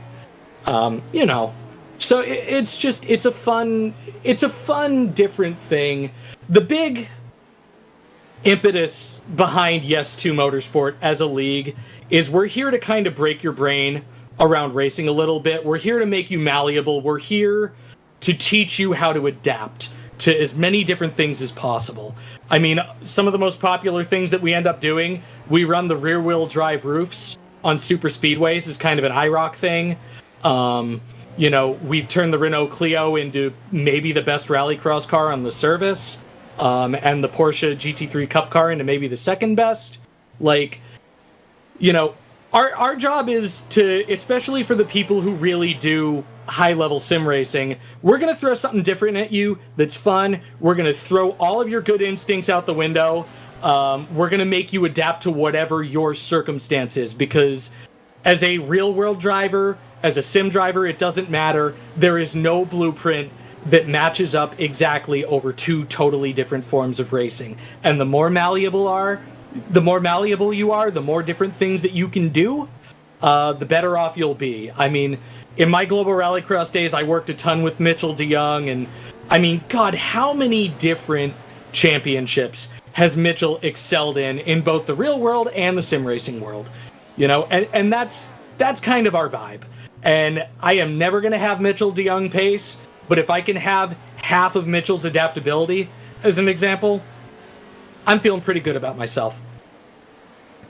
So it's a fun, different thing. The big impetus behind Yes2 Motorsport as a league is we're here to kind of break your brain around racing a little bit. We're here to make you malleable. We're here to teach you how to adapt to as many different things as possible. I mean, some of the most popular things that we end up doing, we run the rear-wheel drive roofs on super speedways as kind of an IROC thing. We've turned the Renault Clio into maybe the best rallycross car on the service, and the Porsche GT3 Cup car into maybe the second best. Our job is to, especially for the people who really do high-level sim racing, we're going to throw something different at you that's fun. We're going to throw all of your good instincts out the window. We're going to make you adapt to whatever your circumstance is, because as a real-world driver, as a sim driver, it doesn't matter. There is no blueprint that matches up exactly over two totally different forms of racing. And the more malleable you are, the more different things that you can do, the better off you'll be. I mean, in my global rallycross days, I worked a ton with Mitchell DeYoung, and I mean, God, how many different championships has Mitchell excelled in both the real world and the sim racing world? And that's kind of our vibe. And I am never going to have Mitchell DeYoung pace, but if I can have half of Mitchell's adaptability, as an example, I'm feeling pretty good about myself.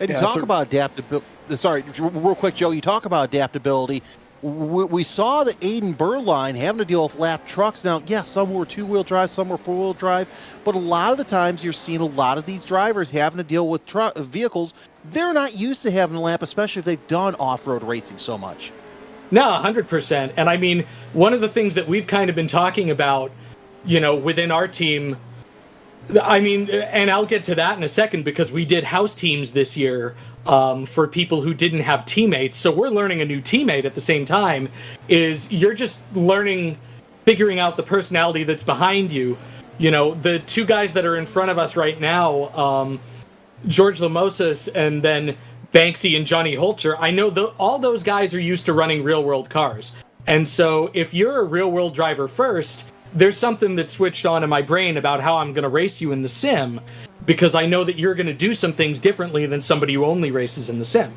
And you talk about adaptability. Sorry, real quick, Joe. You talk about adaptability. We saw the Aiden Burr line having to deal with lap trucks. Now, yes, some were two-wheel drive, some were four-wheel drive, but a lot of the times you're seeing a lot of these drivers having to deal with vehicles they're not used to having a lap, especially if they've done off-road racing so much. No, 100%. And I mean, one of the things that we've kind of been talking about, within our team, I mean, and I'll get to that in a second, because we did house teams this year for people who didn't have teammates. So we're learning a new teammate at the same time. Is you're just figuring out the personality that's behind you. The two guys that are in front of us right now, George Lamosas and then Banksy and Johnny Holcher, I know all those guys are used to running real-world cars. And so if you're a real-world driver first, there's something that switched on in my brain about how I'm going to race you in the sim, because I know that you're going to do some things differently than somebody who only races in the sim.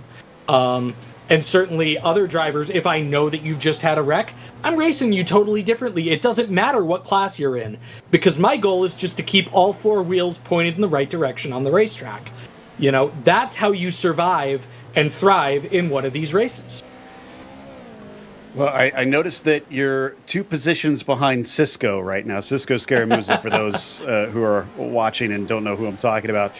And certainly other drivers, if I know that you've just had a wreck, I'm racing you totally differently. It doesn't matter what class you're in, because my goal is just to keep all four wheels pointed in the right direction on the racetrack. That's how you survive and thrive in one of these races. Well, I noticed that you're 2 positions behind Cisco right now. Cisco Scaramuza, for those who are watching and don't know who I'm talking about.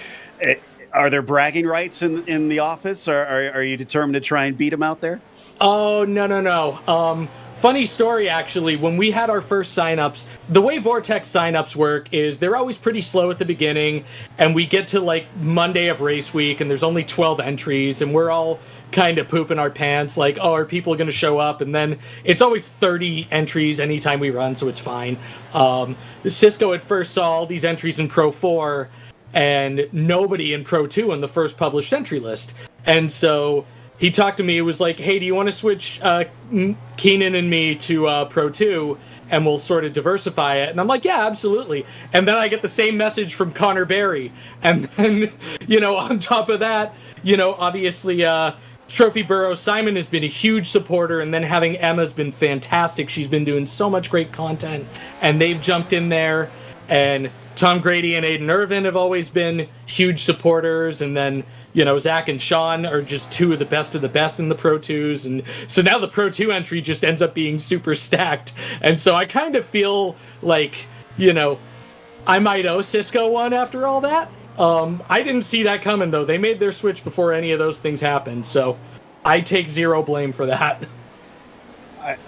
Are there bragging rights in the office? Are you determined to try and beat him out there? Oh, no. Funny story, actually. When we had our first signups, the way VORTEX signups work is they're always pretty slow at the beginning, and we get to Monday of race week, and there's only 12 entries, and we're all kind of pooping our pants, are people going to show up? And then it's always 30 entries anytime we run, so it's fine. Cisco at first saw all these entries in Pro 4, and nobody in Pro 2 on the first published entry list. And so he talked to me. It was like, hey, do you want to switch Keenan and me to Pro 2, and we'll sort of diversify it? And I'm like, yeah, absolutely. And then I get the same message from Connor Berry. And then, on top of that, obviously Trophy Burrows, Simon has been a huge supporter, and then having Emma's been fantastic. She's been doing so much great content, and they've jumped in there. And Tom Grady and Aiden Irvin have always been huge supporters, and then Zach and Sean are just 2 of the best in the Pro 2s, and so now the Pro 2 entry just ends up being super stacked. And so I kind of feel like I might owe Cisco one after all that. I didn't see that coming, though. They made their switch before any of those things happened, so I take zero blame for that.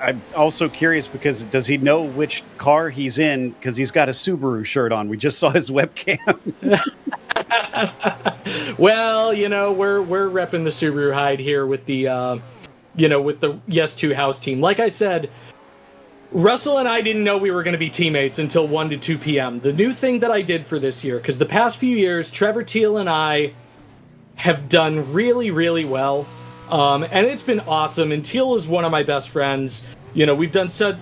I'm also curious because does he know which car he's in? Because he's got a Subaru shirt on. We just saw his webcam. Well, we're repping the Subaru hide here with the with the Yes2 house team. Like I said, Russell and I didn't know we were going to be teammates until 1 to 2 p.m. The new thing that I did for this year, because the past few years, Trevor Teal and I have done really, really well. And it's been awesome. And Teal is one of my best friends. We've done so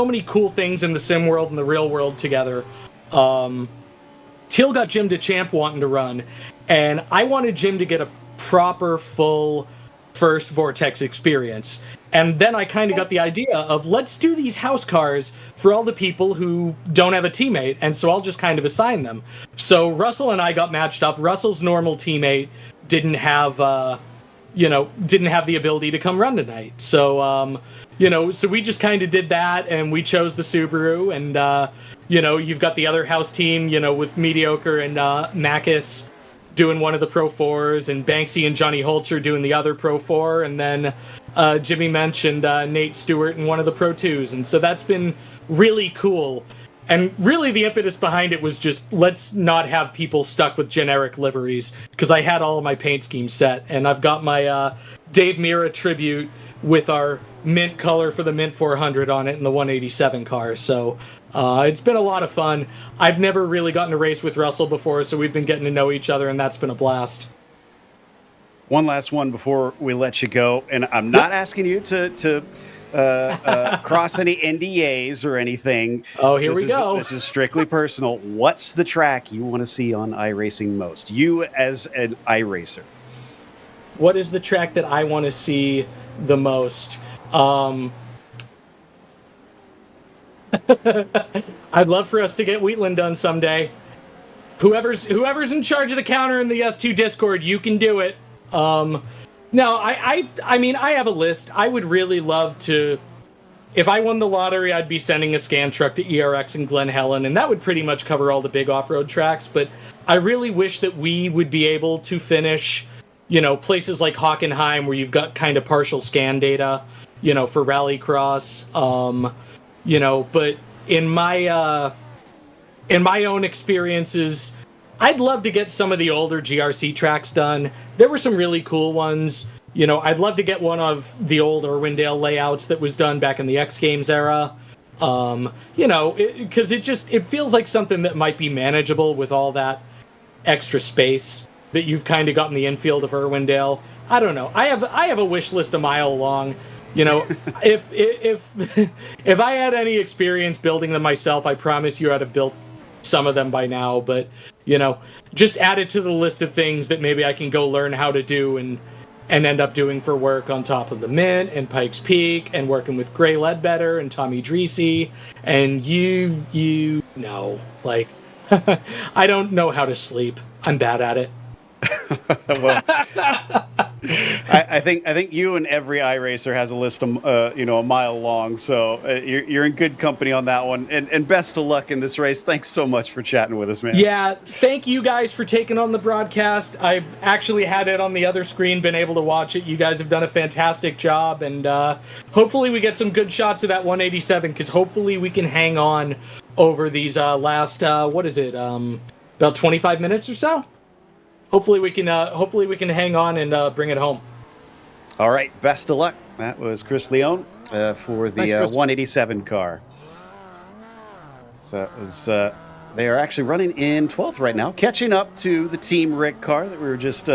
many cool things in the sim world and the real world together. Teal got Jim DeChamp wanting to run, and I wanted Jim to get a proper, full first VORTEX experience. And then I kind of got the idea of, let's do these house cars for all the people who don't have a teammate, and so I'll just kind of assign them. So Russell and I got matched up. Russell's normal teammate didn't have the ability to come run tonight. So, so we just kind of did that, and we chose the Subaru, and, you've got the other house team, with Mediocre and Makis doing one of the Pro 4s, and Banksy and Johnny Holcher doing the other Pro 4, and then Jimmy Mensch and Nate Stewart in one of the Pro 2s. And so that's been really cool. And really the impetus behind it was just, let's not have people stuck with generic liveries, because I had all of my paint schemes set, and I've got my Dave Mira tribute with our mint color for the Mint 400 on it in the 187 car. So it's been a lot of fun. I've never really gotten to race with Russell before, so we've been getting to know each other, and that's been a blast. One last one before we let you go, and I'm not asking you to cross any NDAs or anything. Oh, here we go. This is strictly personal. What's the track you want to see on iRacing most? You as an iRacer. What is the track that I want to see the most? I'd love for us to get Wheatland done someday. Whoever's in charge of the counter in the S2 Discord, you can do it. No, I mean, I have a list. I would really love to. If I won the lottery, I'd be sending a scan truck to ERX in Glen Helen, and that would pretty much cover all the big off-road tracks. But I really wish that we would be able to finish, places like Hockenheim, where you've got kind of partial scan data, for Rallycross. But in my own experiences, I'd love to get some of the older GRC tracks done. There were some really cool ones. I'd love to get one of the old Irwindale layouts that was done back in the X Games era. Because it feels like something that might be manageable with all that extra space that you've kind of got in the infield of Irwindale. I don't know. I have a wish list a mile long. If I had any experience building them myself, I promise you I'd have built some of them by now. But just add it to the list of things that maybe I can go learn how to do and end up doing for work on top of the Mint and Pikes Peak and working with Gray Ledbetter and Tommy Dreesy. And I don't know how to sleep. I'm bad at it. Well, I think you and every iRacer has a list a mile long. So you're in good company on that one. And best of luck in this race. Thanks so much for chatting with us, man. Yeah, thank you guys for taking on the broadcast. I've actually had it on the other screen, been able to watch it. You guys have done a fantastic job, and hopefully we get some good shots of that 187, because hopefully we can hang on over these last about 25 minutes or so. Hopefully we can hang on and bring it home. All right, best of luck. That was Chris Leone for the 187 car. So it was, they are actually running in 12th right now, catching up to the Team Rick car that we were just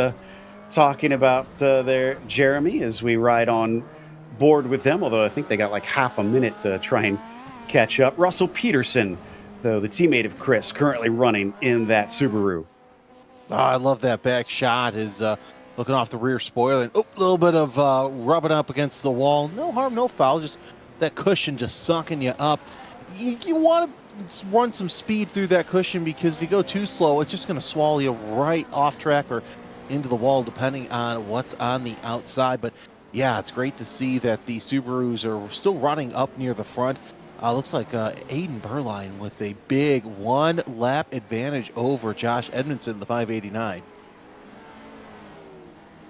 talking about there, Jeremy, as we ride on board with them, although I think they got like half a minute to try and catch up. Russell Peterson, though, the teammate of Chris, currently running in that Subaru. Oh, I love that back shot. Is looking off the rear spoiler. And, a little bit of rubbing up against the wall. No harm, no foul. Just that cushion just sucking you up. You want to run some speed through that cushion, because if you go too slow, it's just going to swallow you right off track or into the wall, depending on what's on the outside. But yeah, it's great to see that the Subarus are still running up near the front. Looks like Aiden Berline with a big one-lap advantage over Josh Edmondson, the 589.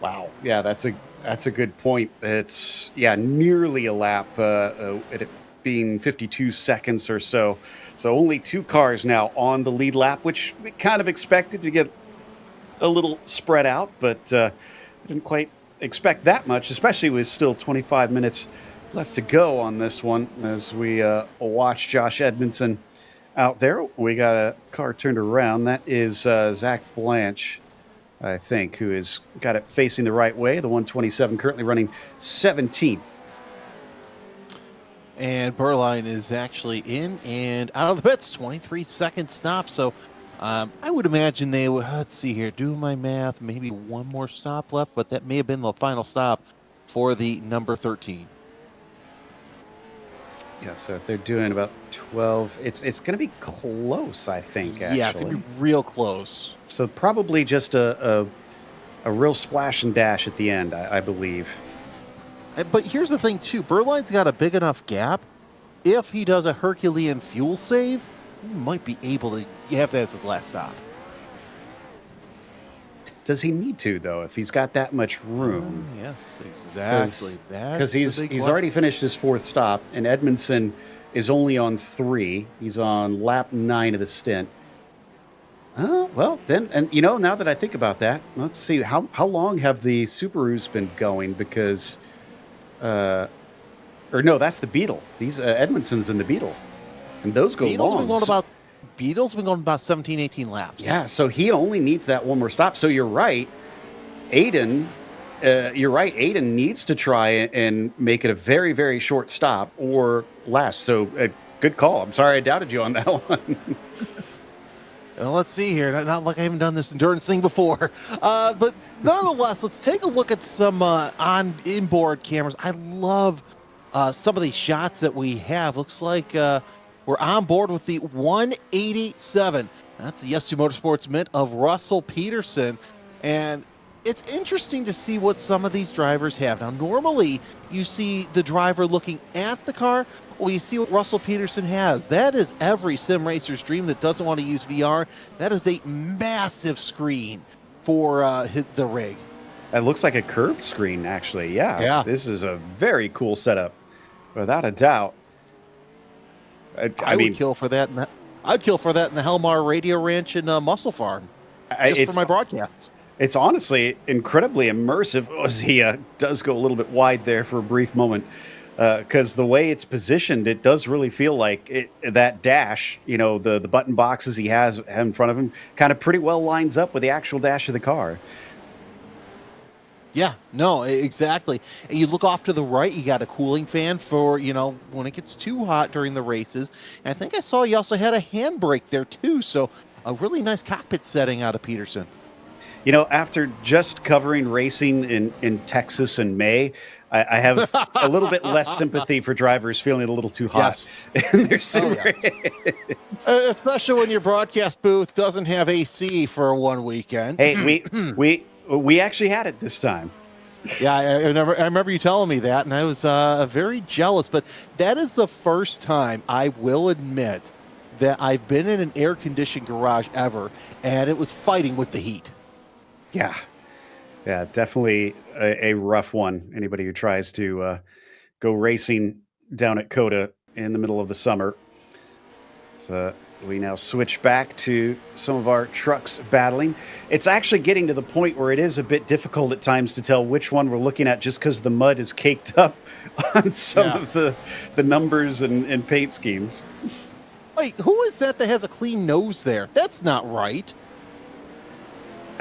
Wow. Yeah, that's a good point. It's nearly a lap. It being 52 seconds or so. So only two cars now on the lead lap, which we kind of expected to get a little spread out, but didn't quite expect that much, especially with still 25 minutes left to go on this one. As we watch Josh Edmondson out there, we got a car turned around. That is Zach Blanche, I think, who has got it facing the right way. The 127 currently running 17th. And Berline is actually in and out of the pits, 23-second stop. So I would imagine they would, let's see here, do my math, maybe one more stop left, but that may have been the final stop for the number 13. Yeah, so if they're doing about 12, it's going to be close, I think, actually. Yeah, it's going to be real close. So probably just a real splash and dash at the end, I believe. But here's the thing, too. Berline's got a big enough gap. If he does a Herculean fuel save, he might be able to have that as his last stop. Does he need to, though, if he's got that much room? Yes, exactly. Because he's already finished his fourth stop, and Edmondson is only on 3. He's on lap 9 of the stint. Well, then, and now that I think about that, let's see, how long have the Subarus been going? Because, or no, that's the Beetle. These Edmondson's in the Beetle, and those go long. Beetle's been going about 17, 18 laps. Yeah, so he only needs that one more stop. So you're right, Aiden. Aiden needs to try and make it a very, very short stop or last. So good call. I'm sorry I doubted you on that one. Well, let's see here. Not like I haven't done this endurance thing before. But nonetheless, let's take a look at some inboard cameras. I love some of these shots that we have. Looks like we're on board with the 187. That's the Yes2 Motorsports Mint of Russell Peterson. And it's interesting to see what some of these drivers have. Now, normally you see the driver looking at the car. Well, you see what Russell Peterson has. That is every sim racer's dream that doesn't want to use VR. That is a massive screen for the rig. It looks like a curved screen, actually. Yeah. This is a very cool setup, without a doubt. I mean, would kill for that. I'd kill for that in the Helmar Radio Ranch in Muscle Farm, just for my broadcasts. It's honestly incredibly immersive. He does go a little bit wide there for a brief moment, because the way it's positioned, it does really feel like that dash, the button boxes he has in front of him, kind of pretty well lines up with the actual dash of the car. Yeah, no, exactly. And you look off to the right, you got a cooling fan for, when it gets too hot during the races. And I think I saw you also had a handbrake there too. So a really nice cockpit setting out of Peterson. After just covering racing in Texas in May, I have a little bit less sympathy for drivers feeling a little too hot in their sim race. Especially when your broadcast booth doesn't have AC for one weekend. Hey, we actually had it this time. Yeah, I remember you telling me that, and I was very jealous. But that is the first time, I will admit, that I've been in an air-conditioned garage ever, and it was fighting with the heat. Yeah, definitely a rough one. Anybody who tries to go racing down at COTA in the middle of the summer. So we now switch back to some of our trucks battling. It's actually getting to the point where it is a bit difficult at times to tell which one we're looking at, just because the mud is caked up on some of the numbers and paint schemes. Wait, who is that has a clean nose there? That's not right.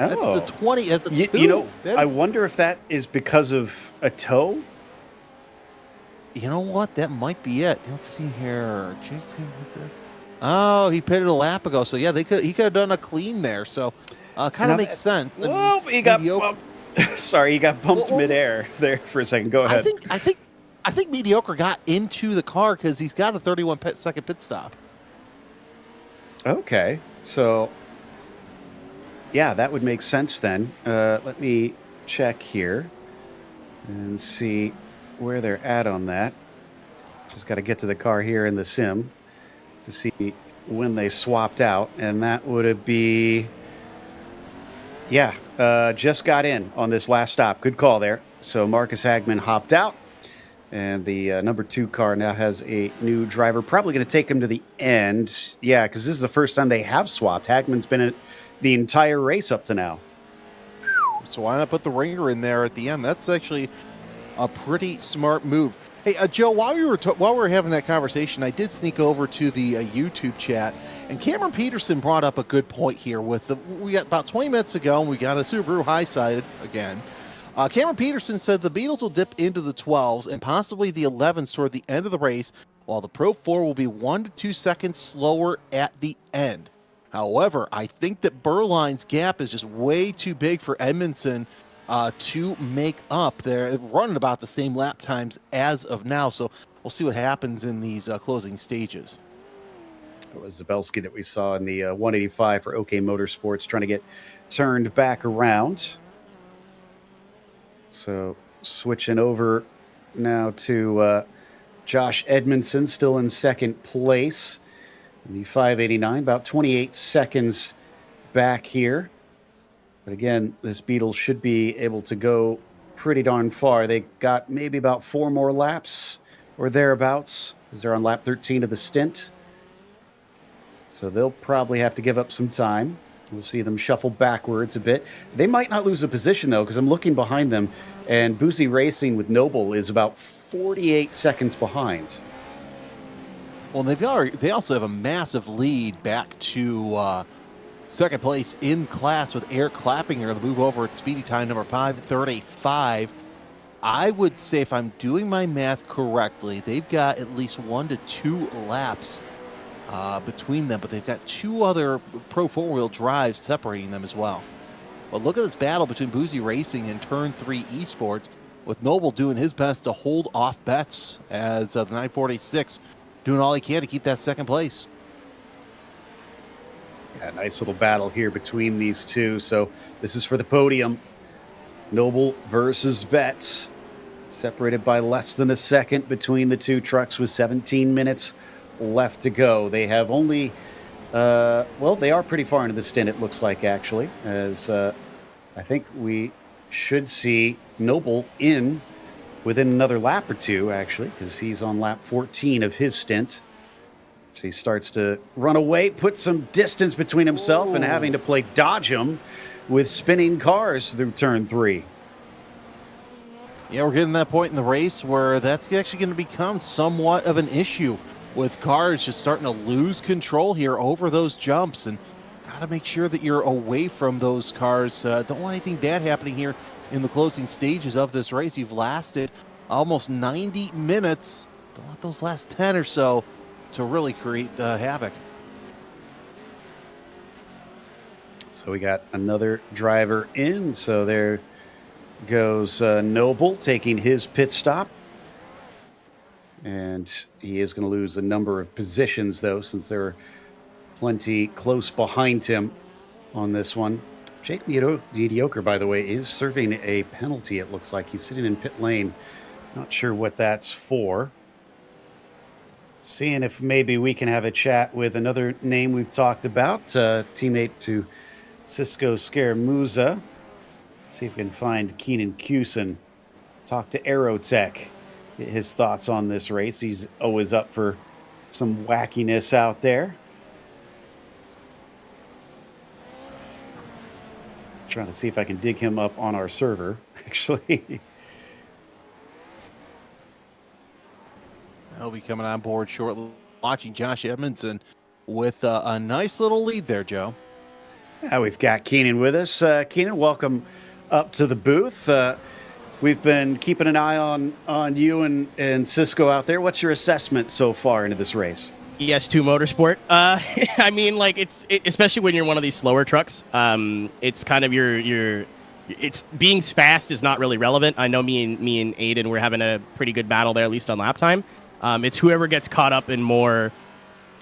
Oh. That's the 20. That's the 2. I wonder if that is because of a toe. You know what? That might be it. Let's see here. Oh, he pitted a lap ago. So yeah, he could have done a clean there. So kind of makes sense. Whoa, he got bumped. Sorry, he got bumped midair there for a second. Go ahead. I think Mediocre got into the car because he's got a 31-second pit stop. Okay, so yeah, that would make sense then. Let me check here and see where they're at on that. Just got to get to the car here in the sim to see when they swapped out, and that would be, just got in on this last stop. Good call there. So Marcus Hagman hopped out, and the number 2 car now has a new driver. Probably going to take him to the end. Yeah, because this is the first time they have swapped. Hagman's been in the entire race up to now. So why not put the ringer in there at the end? That's actually a pretty smart move. Hey, Joe, while we were having that conversation, I did sneak over to the YouTube chat, and Cameron Peterson brought up a good point here. We got about 20 minutes ago, and we got a Subaru high-sided again. Cameron Peterson said the Beetles will dip into the 12s and possibly the 11s toward the end of the race, while the Pro 4 will be 1 to 2 seconds slower at the end. However, I think that Berline's gap is just way too big for Edmondson to make up. They're running about the same lap times as of now, so we'll see what happens in these closing stages. It was Zabelski that we saw in the 185 for OK Motorsports trying to get turned back around. So switching over now to Josh Edmondson, still in second place. The 589, about 28 seconds back here. But again, this Beetle should be able to go pretty darn far. They got maybe about 4 more laps or thereabouts, as they're on lap 13 of the stint. So they'll probably have to give up some time. We'll see them shuffle backwards a bit. They might not lose a position, though, because I'm looking behind them, and Boozy Racing with Noble is about 48 seconds behind. Well, they also have a massive lead back to second place in class with Eric Klappinger. The move over at speedy time number 5:35. I would say, if I'm doing my math correctly, they've got at least 1 to 2 laps between them, but they've got 2 other Pro 4-wheel drives separating them as well. But look at this battle between Boozy Racing and Turn 3 Esports, with Noble doing his best to hold off bets as the 946 doing all he can to keep that second place. Yeah, nice little battle here between these two. So this is for the podium. Noble versus Betts. Separated by less than a second between the two trucks with 17 minutes left to go. They have only, they are pretty far into the stint, it looks like, actually, as I think we should see Noble in within another lap or two, actually, because he's on lap 14 of his stint. So he starts to run away, put some distance between himself and having to play dodge him with spinning cars through turn 3. Yeah, we're getting to that point in the race where that's actually going to become somewhat of an issue, with cars just starting to lose control here over those jumps. And got to make sure that you're away from those cars. Don't want anything bad happening here in the closing stages of this race. You've lasted almost 90 minutes. Don't want those last 10 or so to really create havoc. So we got another driver in. So there goes Noble taking his pit stop. And he is going to lose a number of positions, though, since they're plenty close behind him on this one. Jake Mediocre, by the way, is serving a penalty, it looks like. He's sitting in pit lane. Not sure what that's for. Seeing if maybe we can have a chat with another name we've talked about, teammate to Cisco Scaramuza. See if we can find Keenan Cusin. Talk to Aerotech. Get his thoughts on this race. He's always up for some wackiness out there. Trying to see if I can dig him up on our server, actually. He'll be coming on board shortly. Watching Josh Edmondson with a nice little lead there, Joe. Yeah, we've got Keenan with us. Keenan, welcome up to the booth. We've been keeping an eye on you and Cisco out there. What's your assessment so far into this race? Yes2 Motorsport. I mean, like especially when you're one of these slower trucks. It's kind of it's being fast is not really relevant. I know me and Aiden were having a pretty good battle there, at least on lap time. It's whoever gets caught up in more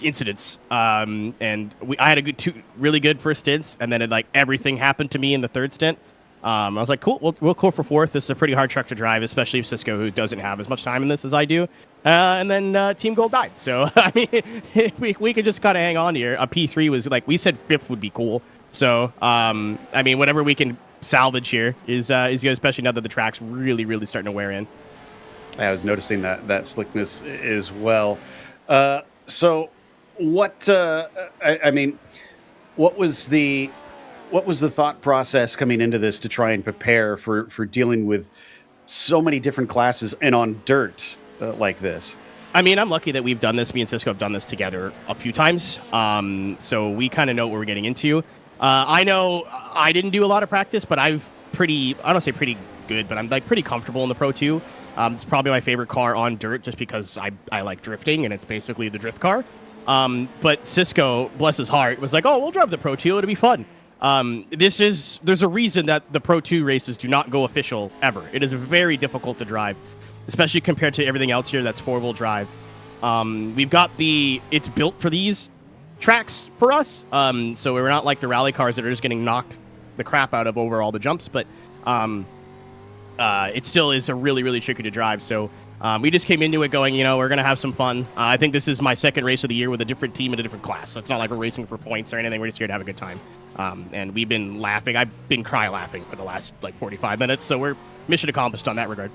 incidents. I had a really good first stints, and then everything happened to me in the third stint. I was like, cool, we'll go for fourth. This is a pretty hard truck to drive, especially Cisco, who doesn't have as much time in this as I do. And then Team Gold died. So, I mean, we could just kind of hang on here. A P3 was we said fifth would be cool. So, I mean, whatever we can salvage here is good, especially now that the track's really starting to wear in. I was noticing that slickness as well. So, what? I mean, what was the thought process coming into this to try and prepare for dealing with so many different classes and on dirt like this? I mean, I'm lucky that we've done this. Me and Cisco have done this together a few times, so we kind of know what we're getting into. I know I didn't do a lot of practice, but I don't say pretty good, but I'm like pretty comfortable in the Pro 2. It's probably my favorite car on dirt just because I like drifting, and it's basically the drift car. But Cisco, bless his heart, was like, oh, we'll drive the Pro 2. It'll be fun. There's a reason that the Pro 2 races do not go official ever. It is very difficult to drive, especially compared to everything else here that's four-wheel drive. We've got it's built for these tracks for us. So we're not like the rally cars that are just getting knocked the crap out of over all the jumps, but it still is a really tricky to drive. So we just came into it going, we're going to have some fun. I think this is my second race of the year with a different team in a different class. So it's not like we're racing for points or anything. We're just here to have a good time. And we've been laughing. I've been laughing for the last 45 minutes. So we're mission accomplished on that regard.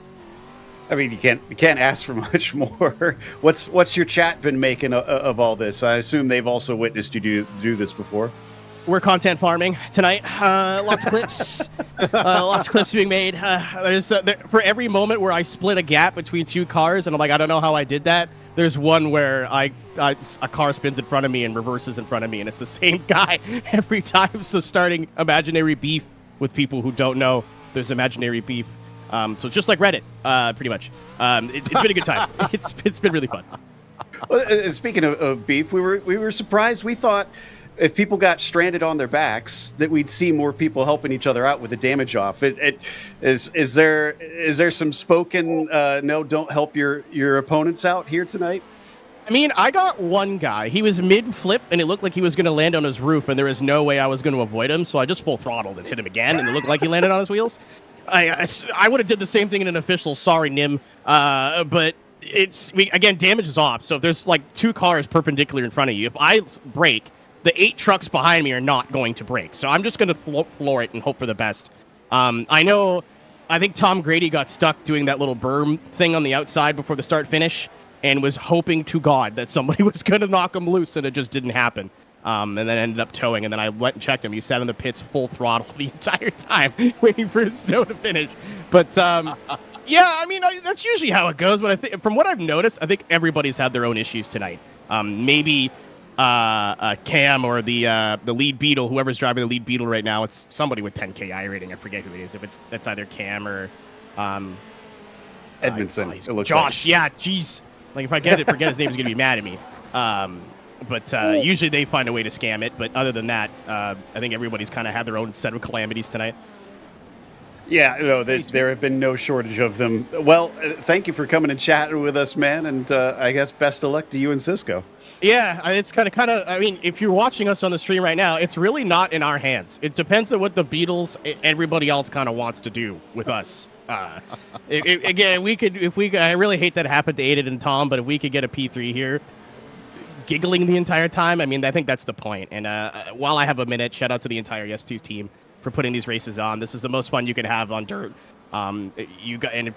I mean, you can't ask for much more. What's your chat been making of all this? I assume they've also witnessed you do this before. We're content farming tonight. Lots of clips. Lots of clips being made. For every moment where I split a gap between two cars, and I'm like, I don't know how I did that. There's one where a car spins in front of me and reverses in front of me, and it's the same guy every time. So starting imaginary beef with people who don't know there's imaginary beef. So it's just like Reddit, pretty much. It's been a good time. It's been really fun. Well, speaking of beef, we were surprised. We thought if people got stranded on their backs, that we'd see more people helping each other out with the damage off. Is there some spoken no, don't help your opponents out here tonight? I mean, I got one guy. He was mid-flip, and it looked like he was going to land on his roof, and there was no way I was going to avoid him, so I just full throttled and hit him again, and it looked like he landed on his wheels. I would have did the same thing in an official. Sorry, Nim. But again, damage is off. So if there's like two cars perpendicular in front of you, if I brake, the 8 trucks behind me are not going to brake. So I'm just going to floor it and hope for the best. I think Tom Grady got stuck doing that little berm thing on the outside before the start-finish and was hoping to God that somebody was going to knock him loose, and it just didn't happen. And then ended up towing, and then I went and checked him. He sat in the pits full throttle the entire time, waiting for his tow to finish. But yeah, I mean, that's usually how it goes. But I think, from what I've noticed, I think everybody's had their own issues tonight. Maybe Cam or the lead Beetle, whoever's driving the lead Beetle right now, it's somebody with 10K I rating. I forget who it is. If it's either Cam or Edmondson. It looks Josh. like. Yeah, jeez. Like if I forget his name, he's gonna be mad at me. But usually they find a way to scam it. But other than that, I think everybody's kind of had their own set of calamities tonight. Yeah, no, there have been no shortage of them. Well, thank you for coming and chatting with us, man. And I guess best of luck to you and Cisco. Yeah, it's kind of. I mean, if you're watching us on the stream right now, it's really not in our hands. It depends on what the Beatles, everybody else kind of wants to do with us. Again, I really hate that it happened to Aiden and Tom, but if we could get a P3 here, giggling the entire time, I mean, I think that's the point. And while I have a minute, shout out to the entire Yes2 team for putting these races on. This is the most fun you can have on dirt. And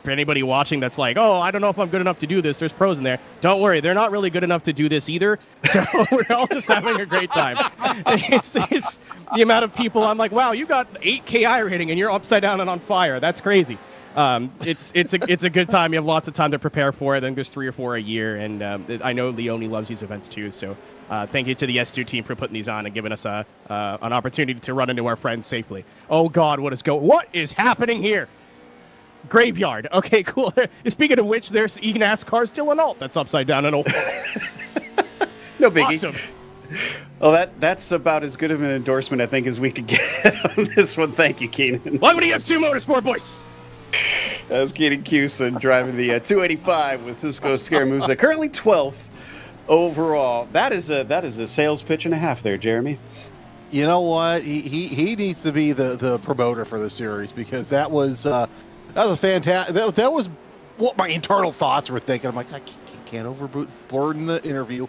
for anybody watching that's like, oh, I don't know if I'm good enough to do this, there's pros in there. Don't worry, they're not really good enough to do this either. So we're all just having a great time. It's the amount of people I'm like, wow, you got 8 KI rating and you're upside down and on fire. That's crazy. It's a good time. You have lots of time to prepare for it. I think there's 3 or 4 a year, and I know Leone loves these events too. So thank you to the Yes2 team for putting these on and giving us an opportunity to run into our friends safely. Oh God, what is happening here? Graveyard. Okay, cool. Speaking of which, there's you can ask cars still an alt that's upside down and old. No biggie. Awesome. Well, that's about as good of an endorsement I think as we could get on this one. Thank you, Keenan. Welcome to Yes2 Motorsport, boys. That was Keenan Cusin driving the 285 with Cisco Scaramuza, currently 12th overall. That is a sales pitch and a half there, Jeremy. You know what? He needs to be the promoter for the series, because that was a fantastic. That was what my internal thoughts were thinking. I'm like, I can't overburden the interview.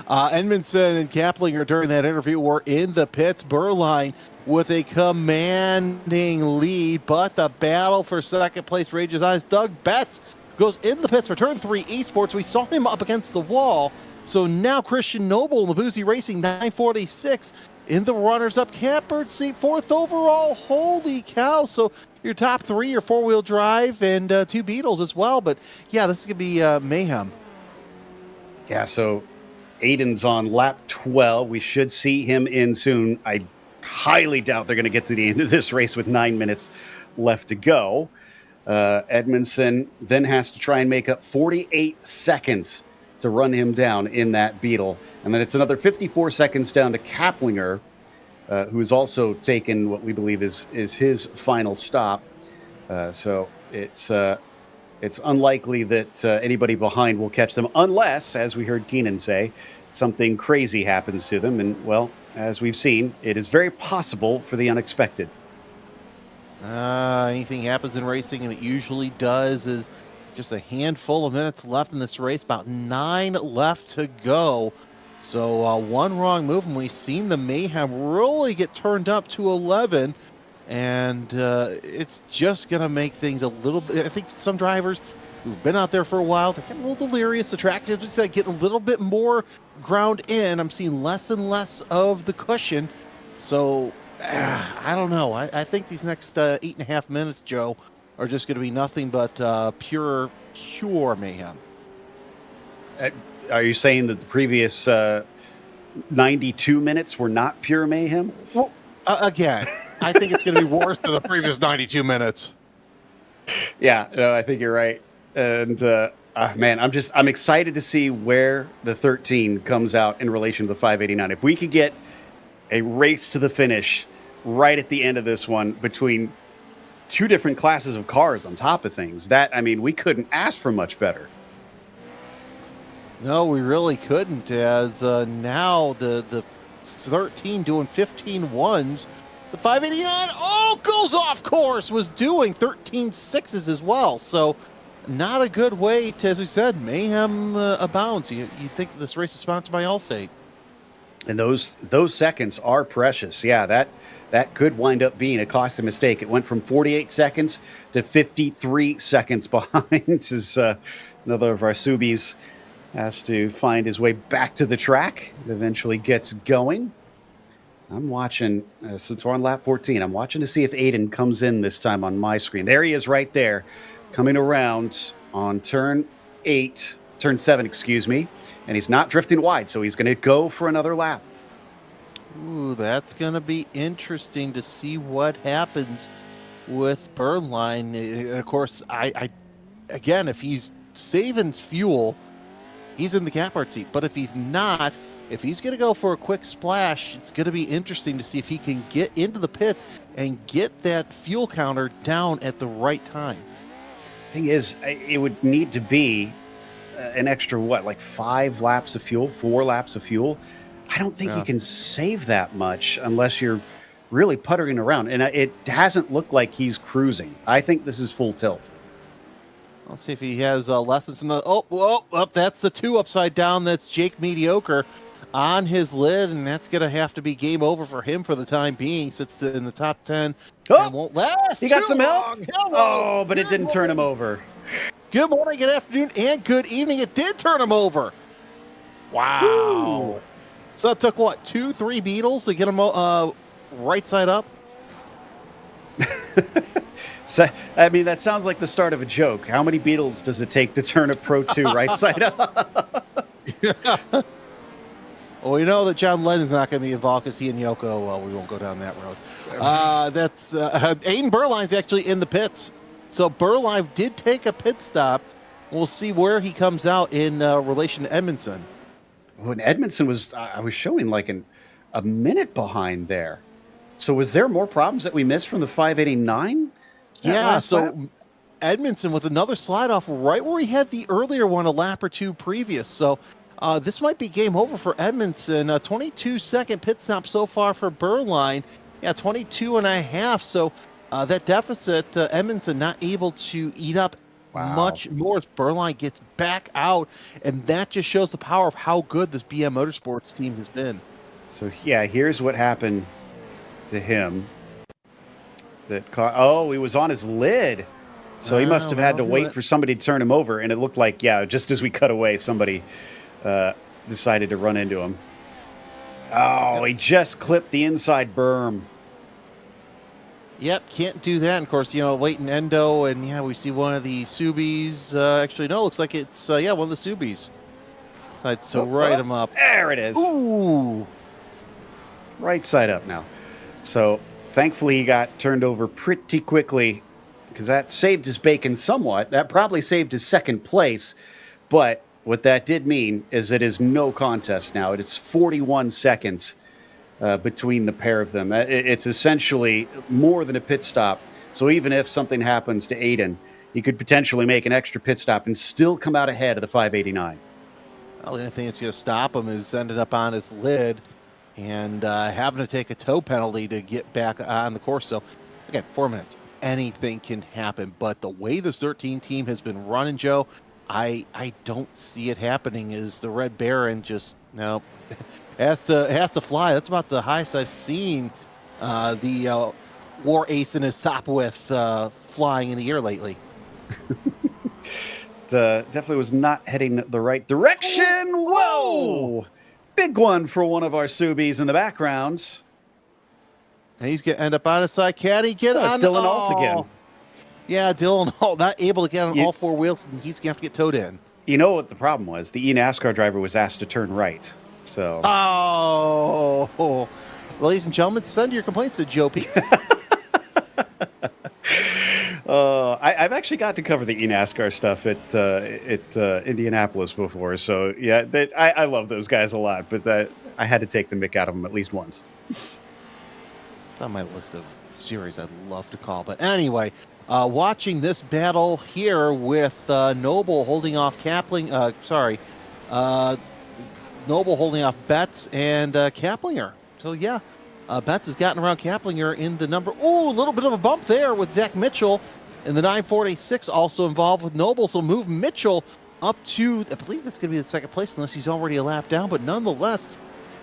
Edmondson and Kaplinger during that interview were in the pits. Berline with a commanding lead, but the battle for second place rages on. Doug Betts goes in the pits for turn 3 esports. We saw him up against the wall. So now Christian Noble and Labuzi Racing 946 in the runners-up catbird seat, 4th overall. Holy cow. So your top 3 are 4-wheel drive and 2 Beetles as well. But yeah, this is going to be mayhem. Yeah, so Aiden's on lap 12. We should see him in soon. I highly doubt they're going to get to the end of this race with 9 minutes left to go. Edmondson then has to try and make up 48 seconds to run him down in that Beetle. And then it's another 54 seconds down to Kaplinger, who's also taken what we believe is his final stop. So it's unlikely that anybody behind will catch them unless, as we heard Keenan say, something crazy happens to them. And, well, as we've seen, it is very possible for the unexpected. Anything happens in racing, and it usually does, is just a handful of minutes left in this race, about 9 left to go. So one wrong move, and we've seen the mayhem really get turned up to 11, and it's just going to make things a little bit. I think some drivers who've been out there for a while, they're getting a little delirious. The track is just getting a little bit more ground in. I'm seeing less and less of the cushion. So I don't know. I think these next 8.5 minutes, Joe, are just going to be nothing but pure mayhem. Are you saying that the previous 92 minutes were not pure mayhem? Well, again, I think it's going to be worse than the previous 92 minutes. Yeah, no, I think you're right. And man, I'm excited to see where the 13 comes out in relation to the 589. If we could get a race to the finish right at the end of this one between 2 different classes of cars on top of things, that, I mean, we couldn't ask for much better. No, we really couldn't, as now the 13 doing 15 ones. The 589 goes off course, was doing 13 sixes as well. So not a good way to, as we said, mayhem abounds. You think this race is sponsored by Allstate. And those seconds are precious. Yeah, that could wind up being a costly mistake. It went from 48 seconds to 53 seconds behind as another of our Subies has to find his way back to the track. It eventually gets going. I'm watching, since we're on lap 14, I'm watching to see if Aiden comes in this time on my screen. There he is right there, coming around on turn 7, excuse me. And he's not drifting wide, so he's going to go for another lap. Ooh, that's going to be interesting to see what happens with Burnline. Of course, again, if he's saving fuel, he's in the catbird seat. But if he's not, if he's going to go for a quick splash, it's going to be interesting to see if he can get into the pits and get that fuel counter down at the right time. Thing is, it would need to be an extra, like 5 laps of fuel, 4 laps of fuel. I don't think you can save that much unless you're really puttering around. And it hasn't looked like he's cruising. I think this is full tilt. Let's see if he has lessons in the... Oh, that's the 2 upside down. That's Jake Mediocre on his lid, and that's going to have to be game over for him for the time being. Sits in the top 10 and won't last. He got some help. Oh, but it didn't turn him over. Good morning, good afternoon, and good evening. It did turn him over. Wow. Woo. So that took, what, 2-3 Beetles to get him right side up? So, I mean, that sounds like the start of a joke. How many Beetles does it take to turn a Pro 2 right side up? Well, we know that John Lennon's not going to be involved because he and Yoko, well, we won't go down that road. That's Aiden Berline's actually in the pits. So Berline did take a pit stop. We'll see where he comes out in relation to Edmondson. When Edmondson was, I was showing like a minute behind there. So was there more problems that we missed from the 589? Yeah, so Edmondson with another slide off right where he had the earlier one a lap or 2 previous. So this might be game over for Edmondson. 22-second pit stop so far for Berline. Yeah, 22 and a half. So that deficit, Edmondson not able to eat up much more as Berline gets back out, and that just shows the power of how good this BM Motorsports team has been. So yeah, here's what happened to him. He was on his lid. So he must have had to wait for somebody to turn him over, and it looked like, just as we cut away, somebody decided to run into him. Oh, he just clipped the inside berm. Yep, can't do that. And of course, waiting endo, and we see one of the Subies. Actually, no, looks like it's one of the Subies. Decides to write him up. There it is. Ooh, right side up now. So thankfully, he got turned over pretty quickly because that saved his bacon somewhat. That probably saved his second place, but what that did mean is it is no contest now. It's 41 seconds. Between the pair of them. It's essentially more than a pit stop. So even if something happens to Aiden, he could potentially make an extra pit stop and still come out ahead of the 589. Well, the only thing that's going to stop him is ended up on his lid and having to take a tow penalty to get back on the course. So, again, 4 minutes. Anything can happen. But the way the 13 team has been running, Joe, I don't see it happening. Is the Red Baron just, no, has to fly. That's about the highest I've seen the War Ace in his top with flying in the air lately. Definitely was not heading the right direction. Whoa! Big one for one of our Subies in the background. And he's going to end up on his side. Can he get on? Dylan Alt again. Yeah, Dylan Alt not able to get on all four wheels, and he's going to have to get towed in. You know what the problem was? The eNASCAR driver was asked to turn right. So. Oh, ladies and gentlemen, send your complaints to Joe P. I've actually got to cover the eNASCAR stuff at Indianapolis before. So, yeah, I love those guys a lot, but I had to take the mick out of them at least once. It's on my list of series I'd love to call. But anyway, watching this battle here with Noble holding off Kapling. Noble holding off Betts and Kaplinger. So, yeah, Betts has gotten around Kaplinger in the number. Ooh, a little bit of a bump there with Zach Mitchell. And the 946 also involved with Noble. So move Mitchell up to, I believe that's going to be the second place unless he's already a lap down. But nonetheless,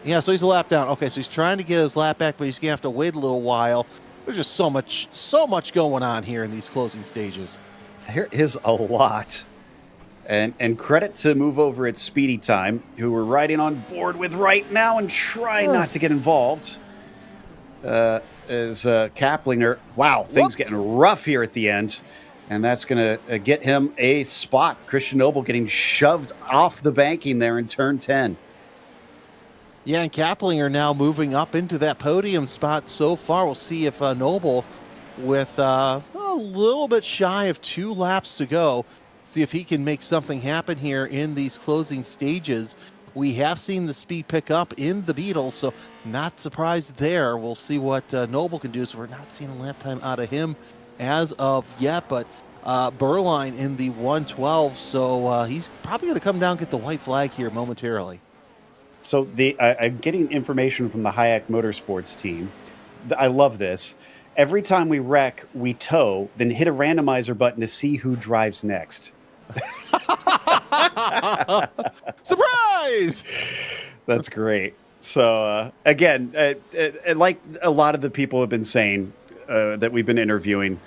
yeah, so he's a lap down. Okay, so he's trying to get his lap back, but he's going to have to wait a little while. There's just so much going on here in these closing stages. There is a lot. And credit to Move Over at Speedy Time, who we're riding on board with right now and trying not to get involved. As Kaplinger, wow, things getting rough here at the end. And that's going to get him a spot. Christian Noble getting shoved off the banking there in turn 10. Yeah, and Kaplinger now moving up into that podium spot so far. We'll see if Noble, with a little bit shy of 2 laps to go, see if he can make something happen here in these closing stages. We have seen the speed pick up in the Beetle, so not surprised there. We'll see what Noble can do. So we're not seeing a lap time out of him as of yet, but Berline in the 112, so he's probably going to come down and get the white flag here momentarily. So I'm getting information from the Hayek Motorsports team. I love this. Every time we wreck, we tow, then hit a randomizer button to see who drives next. Surprise! That's great. So, again, like a lot of the people have been saying that we've been interviewing,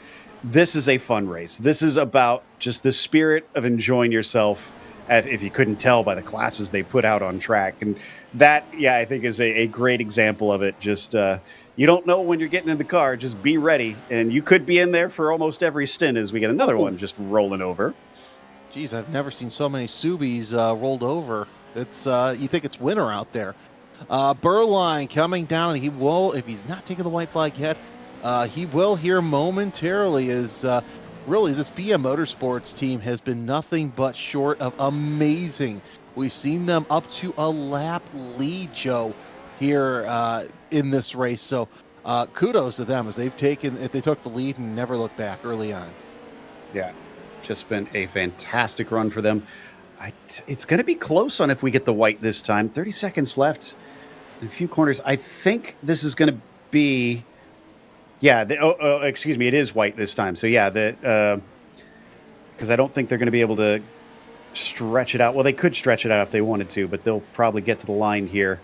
this is a fun race. This is about just the spirit of enjoying yourself, if you couldn't tell by the classes they put out on track. And that, I think is a great example of it. Just, you don't know when you're getting in the car. Just be ready. And you could be in there for almost every stint as we get another one just rolling over. Geez, I've never seen so many Subies rolled over. It's you think it's winter out there. Berline coming down, and he will, if he's not taking the white flag yet, he will here momentarily. As really this BM Motorsports team has been nothing but short of amazing. We've seen them up to a lap lead, Joe, here in this race. So kudos to them as they took the lead and never looked back early on. Yeah. Just been a fantastic run for them. It's going to be close on if we get the white this time. 30 seconds left in a few corners. I think this is going to be... Yeah, excuse me, it is white this time. So, yeah, because I don't think they're going to be able to stretch it out. Well, they could stretch it out if they wanted to, but they'll probably get to the line here.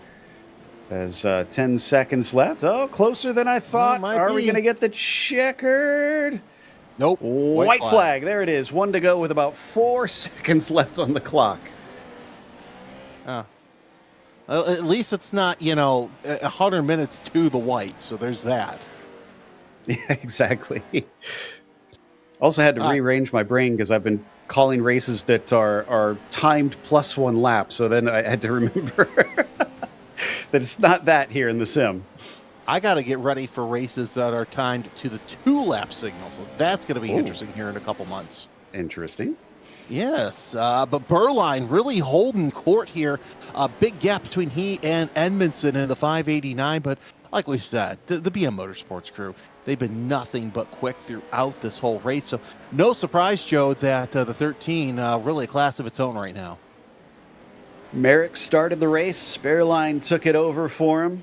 There's 10 seconds left. Oh, closer than I thought. Are we going to get the checkered? Nope. White flag. There it is. 1 to go with about 4 seconds left on the clock. At least it's not, 100 minutes to the white. So there's that. Yeah, exactly. Also had to rearrange my brain because I've been calling races that are timed +1 lap. So then I had to remember that it's not that here in the sim. I got to get ready for races that are timed to the 2-lap signal. So that's going to be interesting here in a couple months. Interesting. Yes, but Berline really holding court here. A big gap between he and Edmondson in the 589. But like we said, the BM Motorsports crew, they've been nothing but quick throughout this whole race. So no surprise, Joe, that the 13 really a class of its own right now. Merrick started the race. Berline took it over for him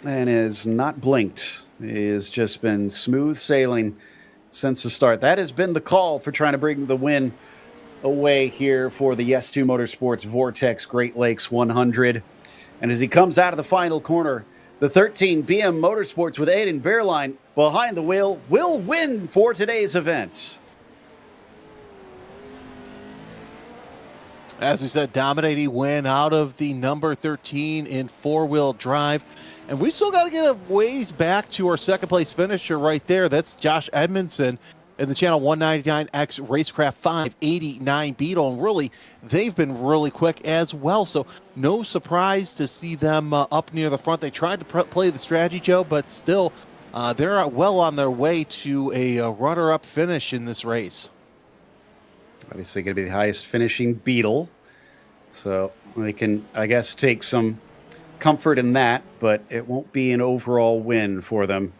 and has not blinked. He has just been smooth sailing since the start. That has been the call for trying to bring the win away here for the Yes2 Motorsports VORTEX Great Lakes 100. And as he comes out of the final corner, the 13 BM Motorsports with Aiden Berline behind the wheel will win for today's event. As we said, dominating win out of the number 13 in 4-wheel drive. And we still got to get a ways back to our second place finisher right there. That's Josh Edmondson in the Channel 199X Racecraft 589 Beetle. And really, they've been really quick as well. So no surprise to see them up near the front. They tried to play the strategy, Joe, but still they're well on their way to a runner-up finish in this race. Obviously going to be the highest finishing Beetle. So they can, I guess, take some comfort in that, but it won't be an overall win for them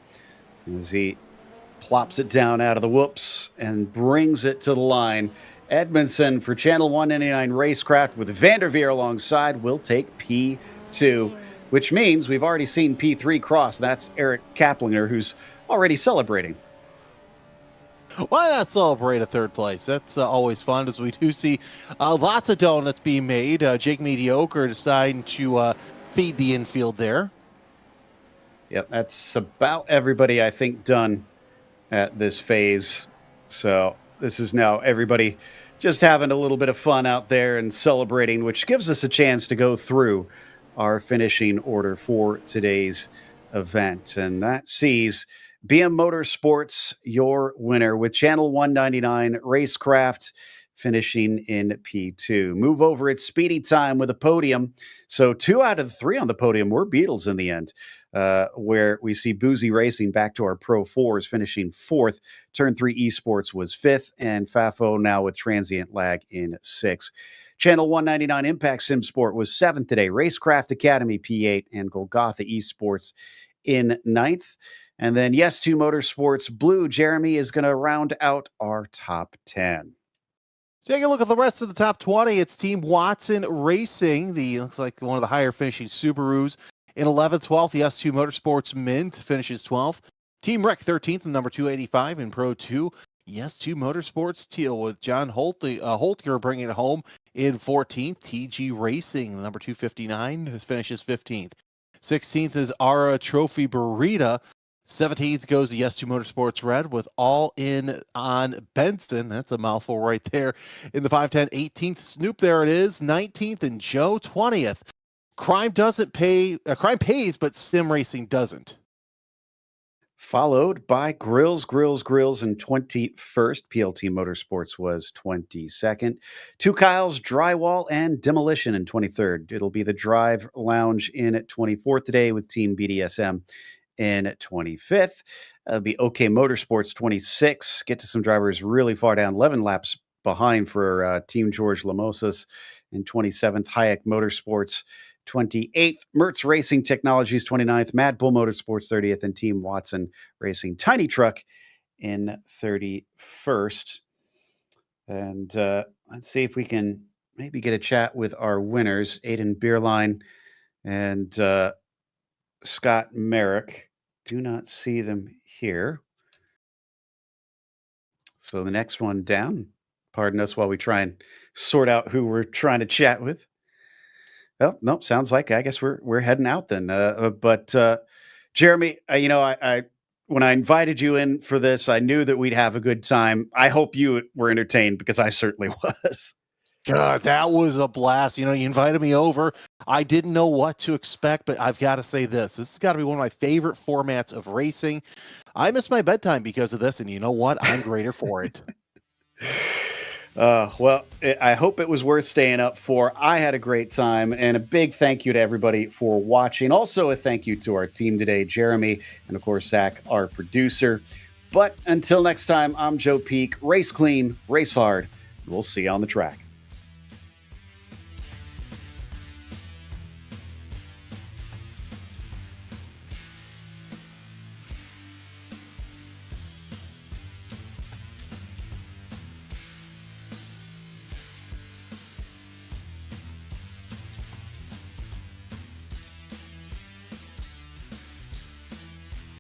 as he plops it down out of the whoops and brings it to the line. Edmondson for Channel 199 Racecraft with Vanderveer alongside will take P2, which means we've already seen P3 cross. That's Eric Kaplinger, who's already celebrating. Why not celebrate a third place? That's always fun, as we do see lots of donuts being made. Jake Mediocre deciding to feed the infield there. Yep, that's about everybody, I think, done at this phase. So this is now everybody just having a little bit of fun out there and celebrating, which gives us a chance to go through our finishing order for today's event. And that sees BM Motorsports, your winner, with Channel 199 Racecraft finishing in P2. Move over at speedy time with a podium. So 2 out of the 3 on the podium were Beetles in the end, where we see Boozy Racing back to our Pro 4s finishing 4th. Turn 3 Esports was 5th, and Fafo now with Transient Lag in 6th. Channel 199 Impact Sim Sport was 7th today. Racecraft Academy P8 and Golgotha Esports in 9th. And then Yes2 Motorsports Blue Jeremy is going to round out our top 10. Take a look at the rest of the top 20. It's Team Watson Racing. Looks like one of the higher finishing Subarus in 11th, 12th. Yes2 Motorsports Mint finishes 12th. Team Rec 13th and number 285 in Pro 2. Yes2 Motorsports Teal with John Holtger bringing it home in 14th. TG Racing, number 259, finishes 15th. 16th is Ara Trophy Burrita. 17th goes to Yes2 Motorsports Red with All In on Benson. That's a mouthful right there in the 510. 18th Snoop, there it is. 19th and Joe 20th. Crime pays, but sim racing doesn't. Followed by Grills in 21st. PLT Motorsports was 22nd. Two Kyles, Drywall, and Demolition in 23rd. It'll be the Drive Lounge in 24th today with Team BDSM in 25th. It'll be OK Motorsports 26. Get to some drivers really far down, 11 laps behind for Team George Lamosas in 27th. Hayek Motorsports 28th. Mertz Racing Technologies 29th. Mad Bull Motorsports 30th. And Team Watson Racing Tiny Truck in 31st. And let's see if we can maybe get a chat with our winners, Aiden Beerline and Scott Merrick. Do not see them here. So the next one down Pardon us while we try and sort out who we're trying to chat with. Oh, no, sounds like I guess we're heading out then. But Jeremy, I when I invited you in for this, I knew that we'd have a good time. I hope you were entertained because I certainly was. God, that was a blast. You invited me over. I didn't know what to expect, but I've got to say this has got to be one of my favorite formats of racing. I miss my bedtime because of this, and you know what? I'm greater for it. I hope it was worth staying up for. I had a great time, and a big thank you to everybody for watching. Also, a thank you to our team today, Jeremy, and of course, Zach, our producer. But until next time, I'm Joe Peak. Race clean, race hard. We'll see you on the track.